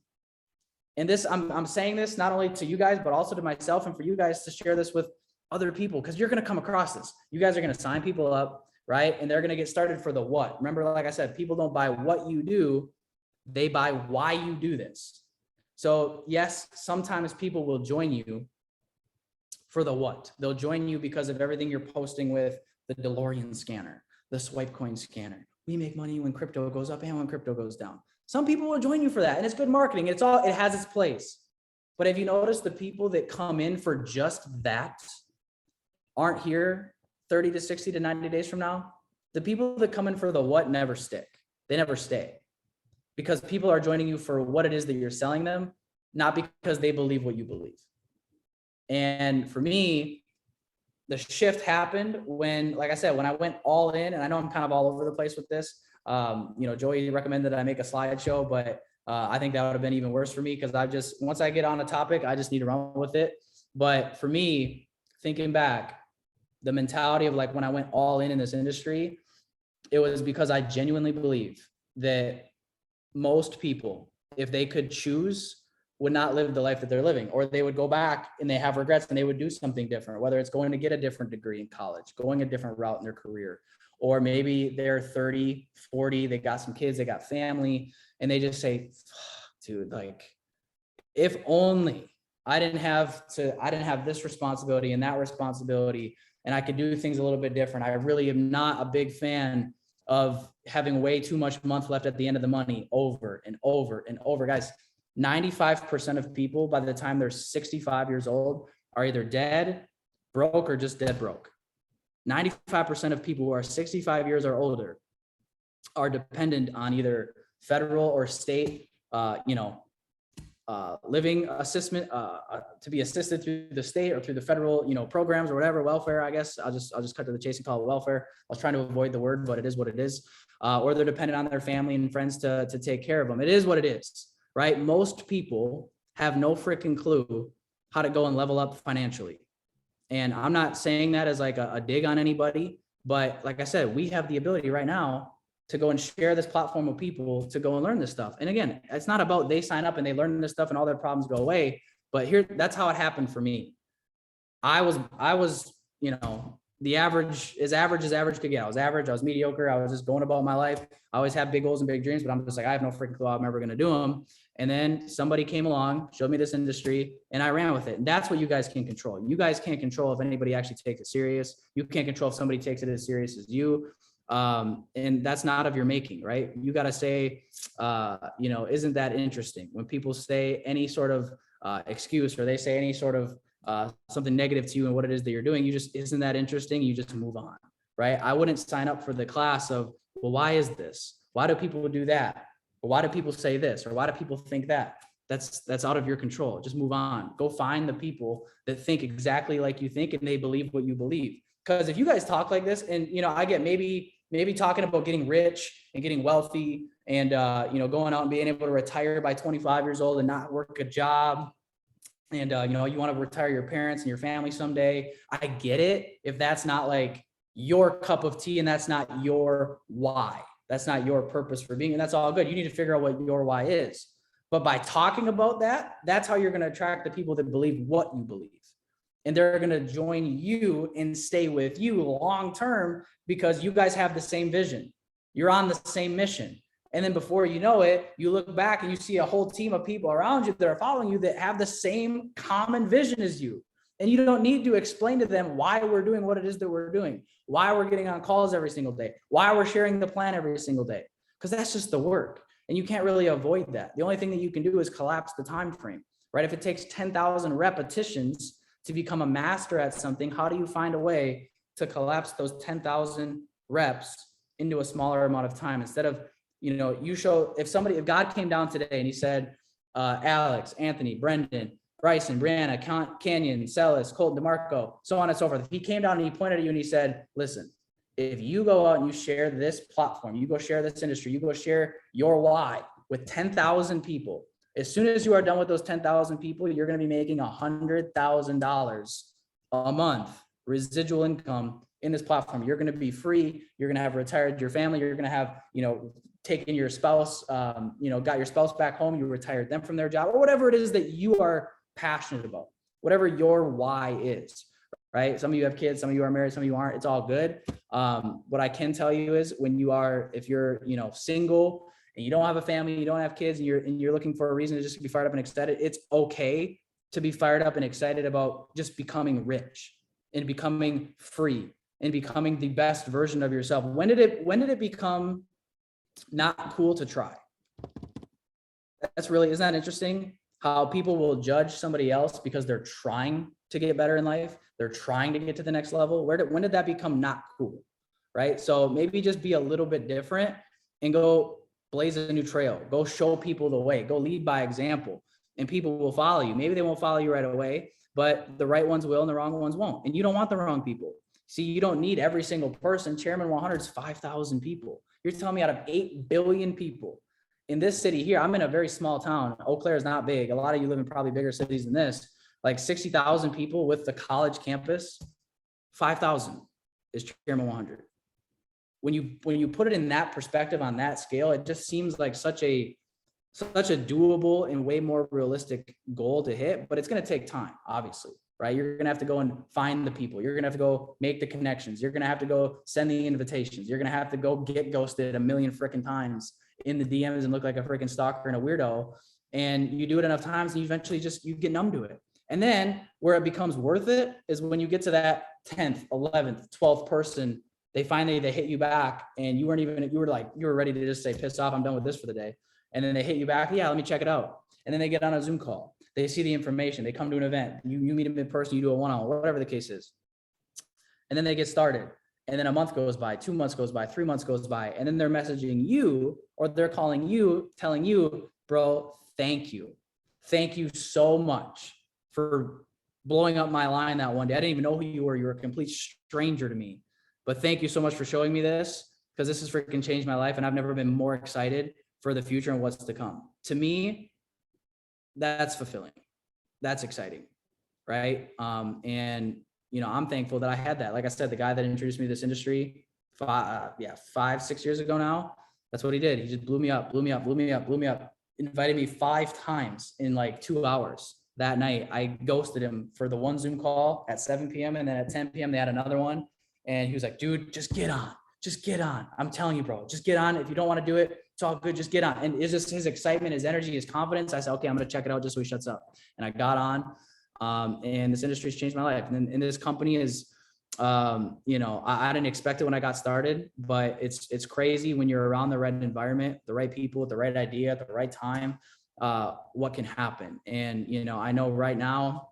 And this, I'm saying this not only to you guys, but also to myself and for you guys to share this with other people, because you're going to come across this. You guys are going to sign people up, right? And they're going to get started for the what. Remember, like I said, people don't buy what you do. They buy why you do this. So yes, sometimes people will join you for the what. They'll join you because of everything you're posting with the DeLorean scanner, the swipe coin scanner. We make money when crypto goes up and when crypto goes down. Some people will join you for that, and it's good marketing. It has its place. But have you noticed the people that come in for just that aren't here 30 to 60 to 90 days from now? The people that come in for the what never stick. They never stay, because people are joining you for what it is that you're selling them, not because they believe what you believe. And for me, the shift happened when, like I said, when I went all in, and I know I'm kind of all over the place with this. Joey recommended I make a slideshow, but I think that would have been even worse for me, because once I get on a topic, I just need to run with it. But for me, thinking back, the mentality of like when I went all in this industry, it was because I genuinely believe that most people, if they could choose, would not live the life that they're living, or they would go back and they have regrets and they would do something different, whether it's going to get a different degree in college, going a different route in their career, or maybe they're 30, 40, they got some kids, they got family, and they just say, dude, like, if only I didn't have this responsibility and that responsibility, and I could do things a little bit different. I really am not a big fan of having way too much month left at the end of the money over and over and over. Guys, 95% of people by the time they're 65 years old are either dead, broke, or just dead broke. 95% of people who are 65 years or older are dependent on either federal or state, living assistance, to be assisted through the state or through the federal, programs or whatever, welfare, I guess. I'll just cut to the chase and call it welfare. I was trying to avoid the word, but it is what it is. Or they're dependent on their family and friends to take care of them. It is what it is, right? Most people have no freaking clue how to go and level up financially. And I'm not saying that as like a dig on anybody, but like I said, we have the ability right now to go and share this platform with people to go and learn this stuff. And again, it's not about they sign up and they learn this stuff and all their problems go away, but that's how it happened for me. I was, the average as average could get. I was average, I was mediocre. I was just going about my life. I always have big goals and big dreams, but I'm just like, I have no freaking clue how I'm ever going to do them. And then somebody came along, showed me this industry, and I ran with it. And that's what you guys can control. You guys can't control if anybody actually takes it serious. You can't control if somebody takes it as serious as you. And that's not of your making, right? You got to say, isn't that interesting? When people say any sort of excuse, or they say any sort of something negative to you and what it is that you're doing, isn't that interesting? You just move on, right? I wouldn't sign up for the class of, well, why is this? Why do people do that? Or why do people say this? Or why do people think that? That's out of your control. Just move on. Go find the people that think exactly like you think and they believe what you believe. Because if you guys talk like this, and I get maybe talking about getting rich and getting wealthy and going out and being able to retire by 25 years old and not work a job, and you want to retire your parents and your family someday. I get it if that's not like your cup of tea and that's not your why. That's not your purpose for being, and that's all good. You need to figure out what your why is. But by talking about that, that's how you're going to attract the people that believe what you believe. And they're going to join you and stay with you long term because you guys have the same vision. You're on the same mission. And then before you know it, you look back and you see a whole team of people around you that are following you that have the same common vision as you. And you don't need to explain to them why we're doing what it is that we're doing, why we're getting on calls every single day, why we're sharing the plan every single day, because that's just the work. And you can't really avoid that. The only thing that you can do is collapse the time frame, right? If it takes 10,000 repetitions to become a master at something, how do you find a way to collapse those 10,000 reps into a smaller amount of time? Instead of, if God came down today and he said, Alex, Anthony, Brendan, Bryson, Brianna, Canyon, Celis, Colton, DeMarco, so on and so forth. If he came down and he pointed at you and he said, listen, if you go out and you share this platform, you go share this industry, you go share your why with 10,000 people, as soon as you are done with those 10,000 people, you're going to be making $100,000 a month residual income in this platform. You're going to be free. You're going to have retired your family. You're going to have, taken your spouse, got your spouse back home. You retired them from their job, or whatever it is that you are passionate about, whatever your why is, right? Some of you have kids, some of you are married, some of you aren't. It's all good. What I can tell you is if you're single, and you don't have a family, you don't have kids, and you're looking for a reason to just be fired up and excited, it's okay to be fired up and excited about just becoming rich and becoming free and becoming the best version of yourself? When did it become not cool to try? Isn't that interesting? How people will judge somebody else because they're trying to get better in life. They're trying to get to the next level. When did that become not cool? Right? So maybe just be a little bit different and go blaze a new trail. Go show people the way. Go lead by example, and people will follow you. Maybe they won't follow you right away, but the right ones will and the wrong ones won't. And you don't want the wrong people. See, you don't need every single person. Chairman 100 is 5,000 people. You're telling me out of 8 billion people in this city here, I'm in a very small town. Eau Claire is not big. A lot of you live in probably bigger cities than this. Like 60,000 people with the college campus, 5,000 is Chairman 100. When you put it in that perspective on that scale, it just seems like such a doable and way more realistic goal to hit, but it's going to take time, obviously, right? You're going to have to go and find the people. You're going to have to go make the connections. You're going to have to go send the invitations. You're going to have to go get ghosted a million freaking times in the DMs and look like a freaking stalker and a weirdo. And you do it enough times and you eventually you get numb to it. And then where it becomes worth it is when you get to that 10th, 11th, 12th person, they hit you back and you were ready to just say, piss off, I'm done with this for the day. And then they hit you back. Yeah, let me check it out. And then they get on a Zoom call. They see the information. They come to an event. You meet them in person. You do a one-on-one, whatever the case is. And then they get started. And then a month goes by, 2 months goes by, 3 months goes by. And then they're messaging you or they're calling you, telling you, bro, thank you. Thank you so much for blowing up my line that one day. I didn't even know who you were. You were a complete stranger to me. But thank you so much for showing me this, because this has freaking changed my life. And I've never been more excited for the future and what's to come. To me, that's fulfilling. That's exciting, right? And I'm thankful that I had that. Like I said, the guy that introduced me to this industry 5-6 years ago now, that's what he did. He just blew me up, invited me 5 times in like 2 hours. That night, I ghosted him for the one Zoom call at 7 p.m. And then at 10 p.m. they had another one. And he was like, dude, just get on. Just get on. I'm telling you, bro, just get on. If you don't want to do it, it's all good. Just get on. And it's just his excitement, his energy, his confidence. I said, okay, I'm going to check it out just so he shuts up. And I got on. And this industry has changed my life. And this company is, I didn't expect it when I got started, but it's crazy when you're around the right environment, the right people, the right idea at the right time, what can happen. And, I know right now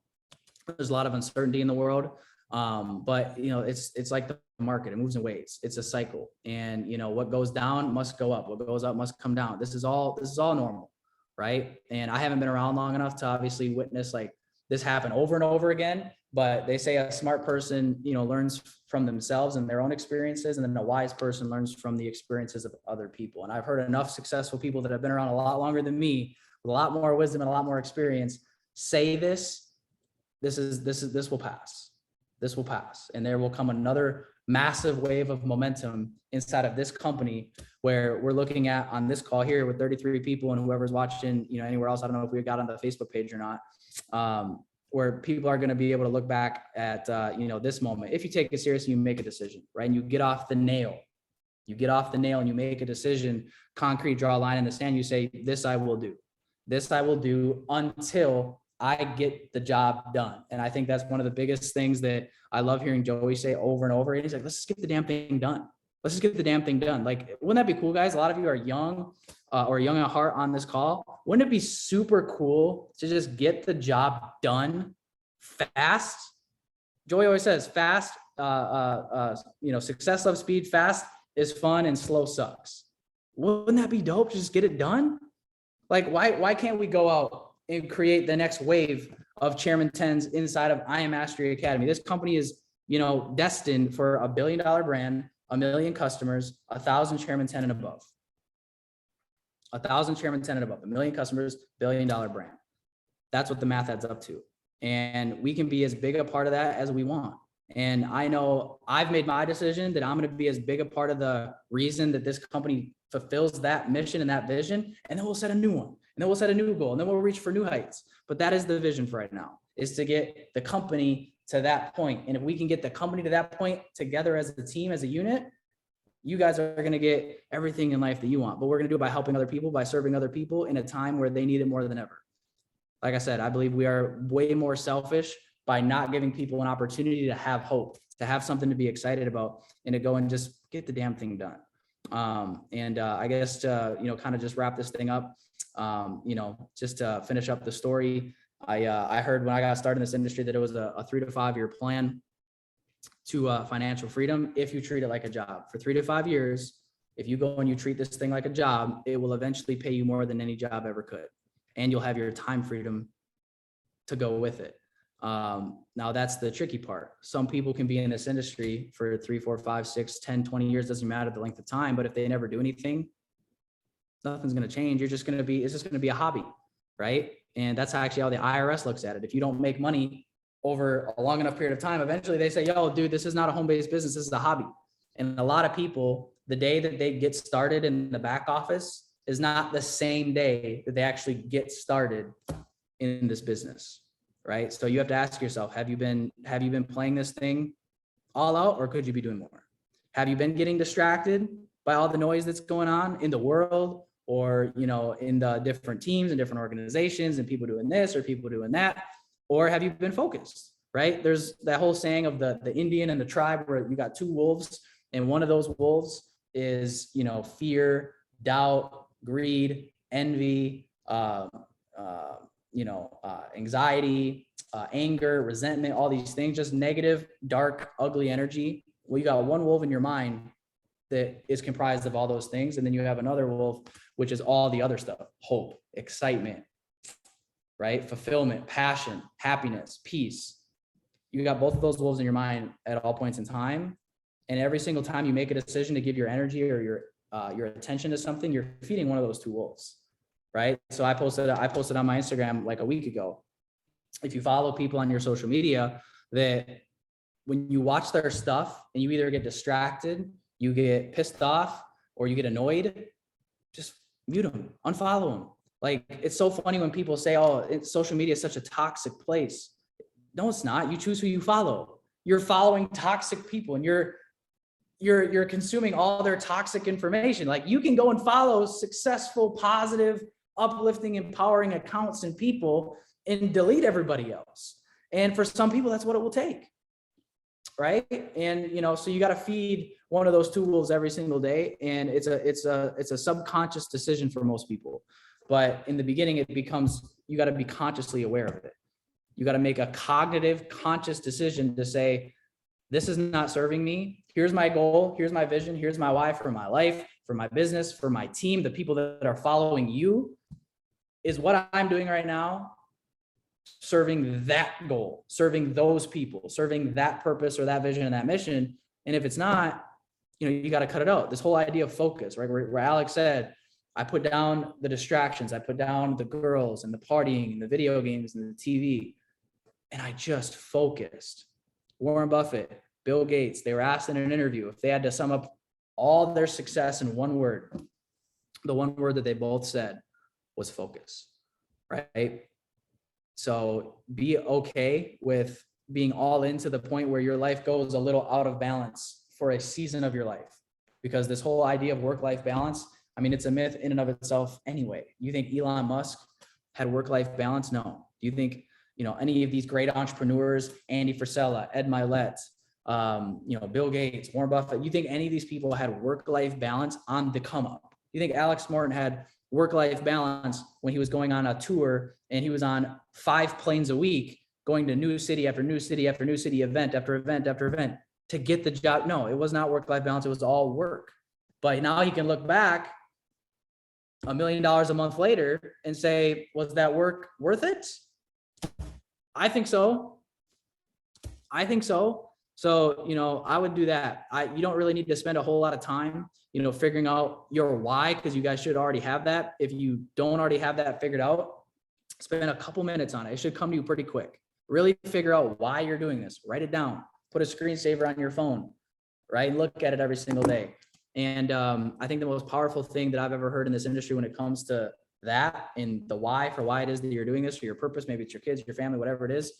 there's a lot of uncertainty in the world. But it's like the market, it moves in waves. It's a cycle. And what goes down must go up. What goes up must come down. This is all normal. Right. And I haven't been around long enough to obviously witness like this happen over and over again, but they say a smart person, learns from themselves and their own experiences. And then a wise person learns from the experiences of other people. And I've heard enough successful people that have been around a lot longer than me with a lot more wisdom and a lot more experience say this will pass. This will pass, and there will come another massive wave of momentum inside of this company where we're looking at on this call here with 33 people and whoever's watching, anywhere else. I don't know if we got on the Facebook page or not, where people are going to be able to look back at, this moment. If you take it seriously, you make a decision, right? And you get off the nail. And you make a decision, concrete, draw a line in the sand. You say, this I will do. This I will do until I get the job done. And I think that's one of the biggest things that I love hearing Joey say over and over. And he's like, let's just get the damn thing done. Like, wouldn't that be cool, guys? A lot of you are young or young at heart on this call. Wouldn't it be super cool to just get the job done fast? Joey always says fast, success loves speed, fast is fun and slow sucks. Wouldn't that be dope to just get it done? Like, why can't we go out and create the next wave of Chairman 10s inside of I Am Mastery Academy? This company is, destined for $1 billion brand, 1 million customers, 1,000 Chairman 10 and above. 1,000 Chairman 10 and above, 1 million customers, $1 billion brand. That's what the math adds up to. And we can be as big a part of that as we want. And I know I've made my decision that I'm going to be as big a part of the reason that this company fulfills that mission and that vision. And then we'll set a new one. And then we'll set a new goal, and then we'll reach for new heights. But that is the vision for right now, is to get the company to that point. And if we can get the company to that point together as a team, as a unit, you guys are going to get everything in life that you want. But we're going to do it by helping other people, by serving other people in a time where they need it more than ever. Like I said, I believe we are way more selfish by not giving people an opportunity to have hope, to have something to be excited about, and to go and just get the damn thing done. I guess to, kind of just wrap this thing up, just to finish up the story, I heard when I got started in this industry that it was a 3 to 5 year plan to financial freedom if you treat it like a job. For 3 to 5 years, if you go and you treat this thing like a job, it will eventually pay you more than any job ever could. And you'll have your time freedom to go with it. Now that's the tricky part. Some people can be in this industry for 3, 4, 5, 6, 10, 20 years, doesn't matter the length of time, but if they never do anything, nothing's going to change. It's just going to be a hobby, right? And that's actually how the IRS looks at it. If you don't make money over a long enough period of time, eventually they say, yo, dude, this is not a home-based business. This is a hobby. And a lot of people, the day that they get started in the back office is not the same day that they actually get started in this business, right? So you have to ask yourself, have you been playing this thing all out, or could you be doing more? Have you been getting distracted by all the noise that's going on in the world, or, in the different teams and different organizations and people doing this or people doing that? Or have you been focused, right? There's that whole saying of the Indian and the tribe where you got 2 wolves, and one of those wolves is, fear, doubt, greed, envy, anxiety, anger, resentment, all these things, just negative, dark, ugly energy. Well, you got one wolf in your mind that is comprised of all those things. And then you have another wolf, which is all the other stuff: hope, excitement, right? Fulfillment, passion, happiness, peace. You got both of those wolves in your mind at all points in time. And every single time you make a decision to give your energy or your attention to something, you're feeding one of those 2 wolves, right? So I posted on my Instagram like a week ago. If you follow people on your social media, that when you watch their stuff and you either get distracted, you get pissed off, or you get annoyed, just mute them, unfollow them. Like, it's so funny when people say, oh, social media is such a toxic place. No, it's not. You choose who you follow. You're following toxic people, and you're consuming all their toxic information. Like, you can go and follow successful, positive, uplifting, empowering accounts and people and delete everybody else. And for some people, that's what it will take, right? And, so you got to feed one of those 2 wolves every single day. And it's a subconscious decision for most people. But in the beginning, it becomes, you got to be consciously aware of it. You got to make a cognitive, conscious decision to say, this is not serving me. Here's my goal. Here's my vision. Here's my why for my life, for my business, for my team, the people that are following you. Is what I'm doing right now serving that goal, serving those people, serving that purpose or that vision and that mission? And if it's not, you got to cut it out. This whole idea of focus, right? Where Alex said, I put down the distractions. I put down the girls and the partying and the video games and the TV. And I just focused. Warren Buffett, Bill Gates, they were asked in an interview if they had to sum up all their success in one word. The one word that they both said was focus, right? So be okay with being all into the point where your life goes a little out of balance for a season of your life, because this whole idea of work-life balance, I mean, it's a myth in and of itself anyway. You think Elon Musk had work-life balance? No. Do you think, any of these great entrepreneurs, Andy Frisella, Ed Mylett, Bill Gates, Warren Buffett, you think any of these people had work-life balance on the come up? You think Alex Morton had work-life balance when he was going on a tour and he was on 5 planes a week, going to new city after new city after new city, event after event after event to get the job? No, it was not work-life balance. It was all work. But now he can look back $1 million a month later and say, was that work worth it? I think so. So, I would do that. You don't really need to spend a whole lot of time, figuring out your why, because you guys should already have that. If you don't already have that figured out, spend a couple minutes on it. It should come to you pretty quick. Really figure out why you're doing this. Write it down. Put a screensaver on your phone, right? Look at it every single day. And I think the most powerful thing that I've ever heard in this industry when it comes to that and the why for why it is that you're doing this, for your purpose, maybe it's your kids, your family, whatever it is,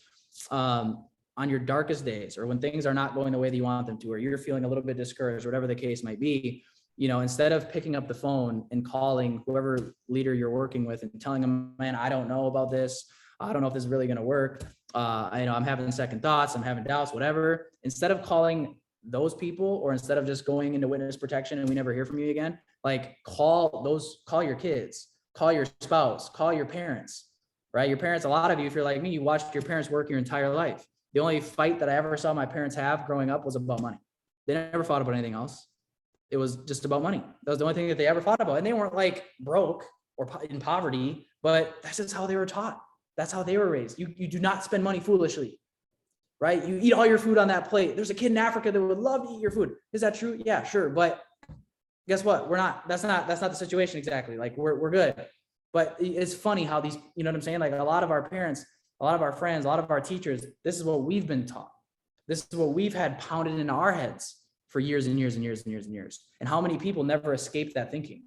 on your darkest days, or when things are not going the way that you want them to, or you're feeling a little bit discouraged, whatever the case might be, instead of picking up the phone and calling whoever leader you're working with and telling them, man, I don't know about this. I don't know if this is really going to work. I'm having second thoughts. I'm having doubts, whatever. Instead of calling those people, or instead of just going into witness protection and we never hear from you again, like call your kids, call your spouse, call your parents, right? Your parents, a lot of you, if you're like me, you watched your parents work your entire life. The only fight that I ever saw my parents have growing up was about money. They never fought about anything else. It was just about money. That was the only thing that they ever fought about. And they weren't like broke or in poverty, but that's just how they were taught. That's how they were raised. You do not spend money foolishly, right? You eat all your food on that plate. There's a kid in Africa that would love to eat your food. Is that true? Yeah, sure. But guess what? That's not the situation exactly. Like we're good. But it's funny how these, you know what I'm saying? Like a lot of our parents, a lot of our friends, a lot of our teachers, this is what we've been taught. This is what we've had pounded into our heads for years and years and years and years and years. And how many people never escaped that thinking?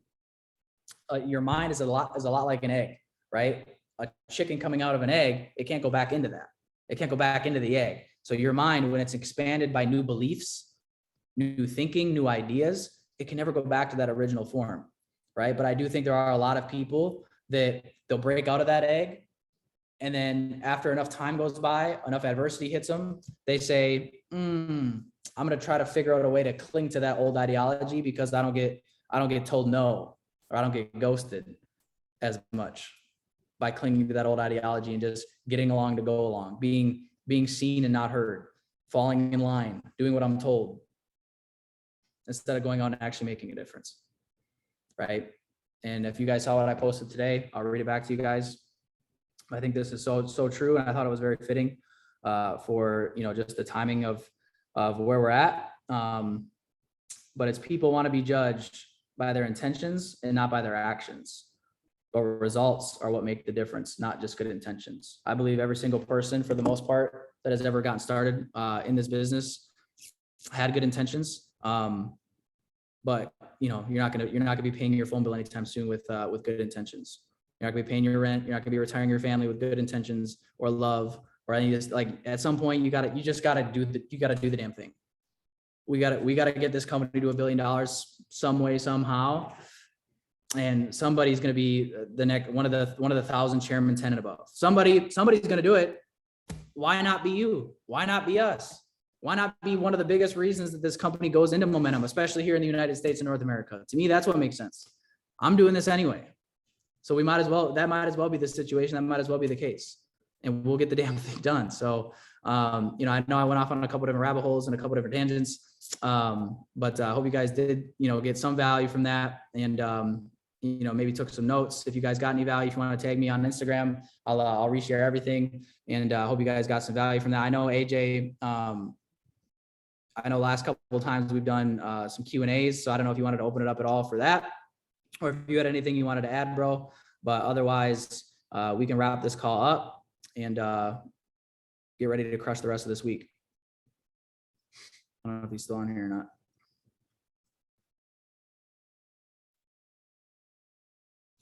Your mind is a lot like an egg, right? A chicken coming out of an egg, it can't go back into that. It can't go back into the egg. So your mind, when it's expanded by new beliefs, new thinking, new ideas, it can never go back to that original form, right? But I do think there are a lot of people that they'll break out of that egg. And then after enough time goes by, enough adversity hits them, they say, I'm going to try to figure out a way to cling to that old ideology because I don't get told no, or I don't get ghosted as much by clinging to that old ideology and just getting along to go along, being seen and not heard, falling in line, doing what I'm told, instead of going out and actually making a difference, right? And if you guys saw what I posted today, I'll read it back to you guys. I think this is so true, and I thought it was very fitting for just the timing of where we're at. But it's people want to be judged by their intentions and not by their actions. But results are what make the difference, not just good intentions. I believe every single person, for the most part, that has ever gotten started in this business had good intentions. But you're not gonna be paying your phone bill anytime soon with good intentions. You're not gonna be paying your rent. You're not gonna be retiring your family with good intentions or love or any of this. Like at some point, you gotta do the damn thing. We gotta get this company to $1 billion some way, somehow. And somebody's going to be the next one of the 1,000 chairman, 10 and above. Somebody's going to do it. Why not be you? Why not be us? Why not be one of the biggest reasons that this company goes into momentum, especially here in the United States and North America? To me, that's what makes sense. I'm doing this anyway. So that might as well be the situation. That might as well be the case. And we'll get the damn thing done. So, I know I went off on a couple different rabbit holes and a couple different tangents. But I hope you guys did, get some value from that. And, maybe took some notes. If you guys got any value, if you want to tag me on Instagram, I'll reshare everything. And I hope you guys got some value from that. I know AJ, I know last couple of times we've done some Q&As. So I don't know if you wanted to open it up at all for that, or if you had anything you wanted to add, bro. But otherwise, we can wrap this call up and get ready to crush the rest of this week. I don't know if he's still on here or not.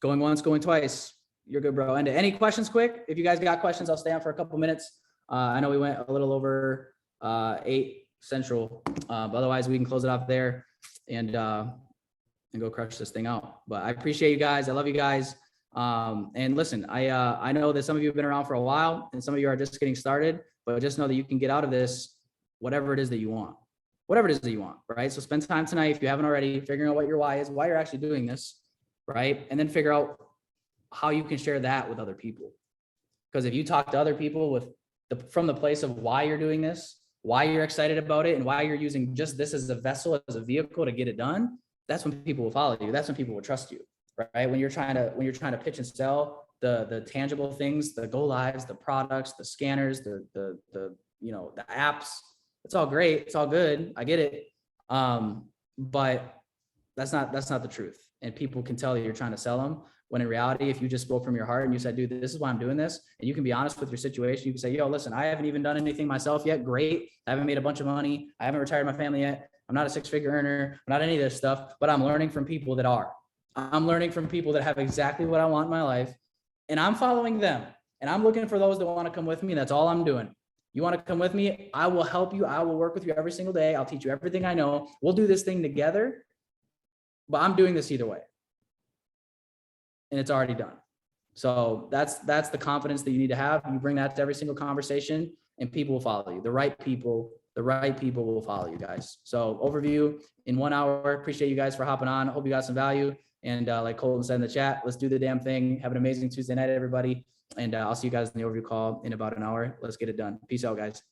Going once, going twice. You're good, bro. And any questions quick? If you guys got questions, I'll stay on for a couple minutes. I know we went a little over 8 Central, but otherwise we can close it off there and go crush this thing out. But I appreciate you guys. I love you guys. And listen, I know that some of you have been around for a while and some of you are just getting started, but just know that you can get out of this whatever it is that you want. Whatever it is that you want, right? So spend time tonight, if you haven't already, figuring out what your why is, why you're actually doing this. Right? And then figure out how you can share that with other people. Because if you talk to other people from the place of why you're doing this, why you're excited about it, and why you're using just this as a vessel, as a vehicle to get it done, that's when people will follow you. That's when people will trust you, right? When you're trying to pitch and sell the tangible things, the go lives, the products, the scanners, the apps, it's all great. It's all good. I get it. But that's not the truth. And people can tell that you're trying to sell them, when in reality, if you just spoke from your heart and you said, dude, this is why I'm doing this, and you can be honest with your situation, you can say, yo, listen, I haven't even done anything myself yet. Great. I haven't made a bunch of money. I haven't retired my family yet. I'm not a 6-figure earner. I'm not any of this stuff, but I'm learning from people that are. I'm learning from people that have exactly what I want in my life, and I'm following them. And I'm looking for those that want to come with me. And that's all I'm doing. You want to come with me? I will help you. I will work with you every single day. I'll teach you everything I know. We'll do this thing together. But I'm doing this either way. And it's already done. So that's the confidence that you need to have. You bring that to every single conversation and people will follow you. The right people will follow you guys. So overview in 1 hour. Appreciate you guys for hopping on. Hope you got some value. And like Colton said in the chat, let's do the damn thing. Have an amazing Tuesday night, everybody. And I'll see you guys in the overview call in about an hour. Let's get it done. Peace out, guys.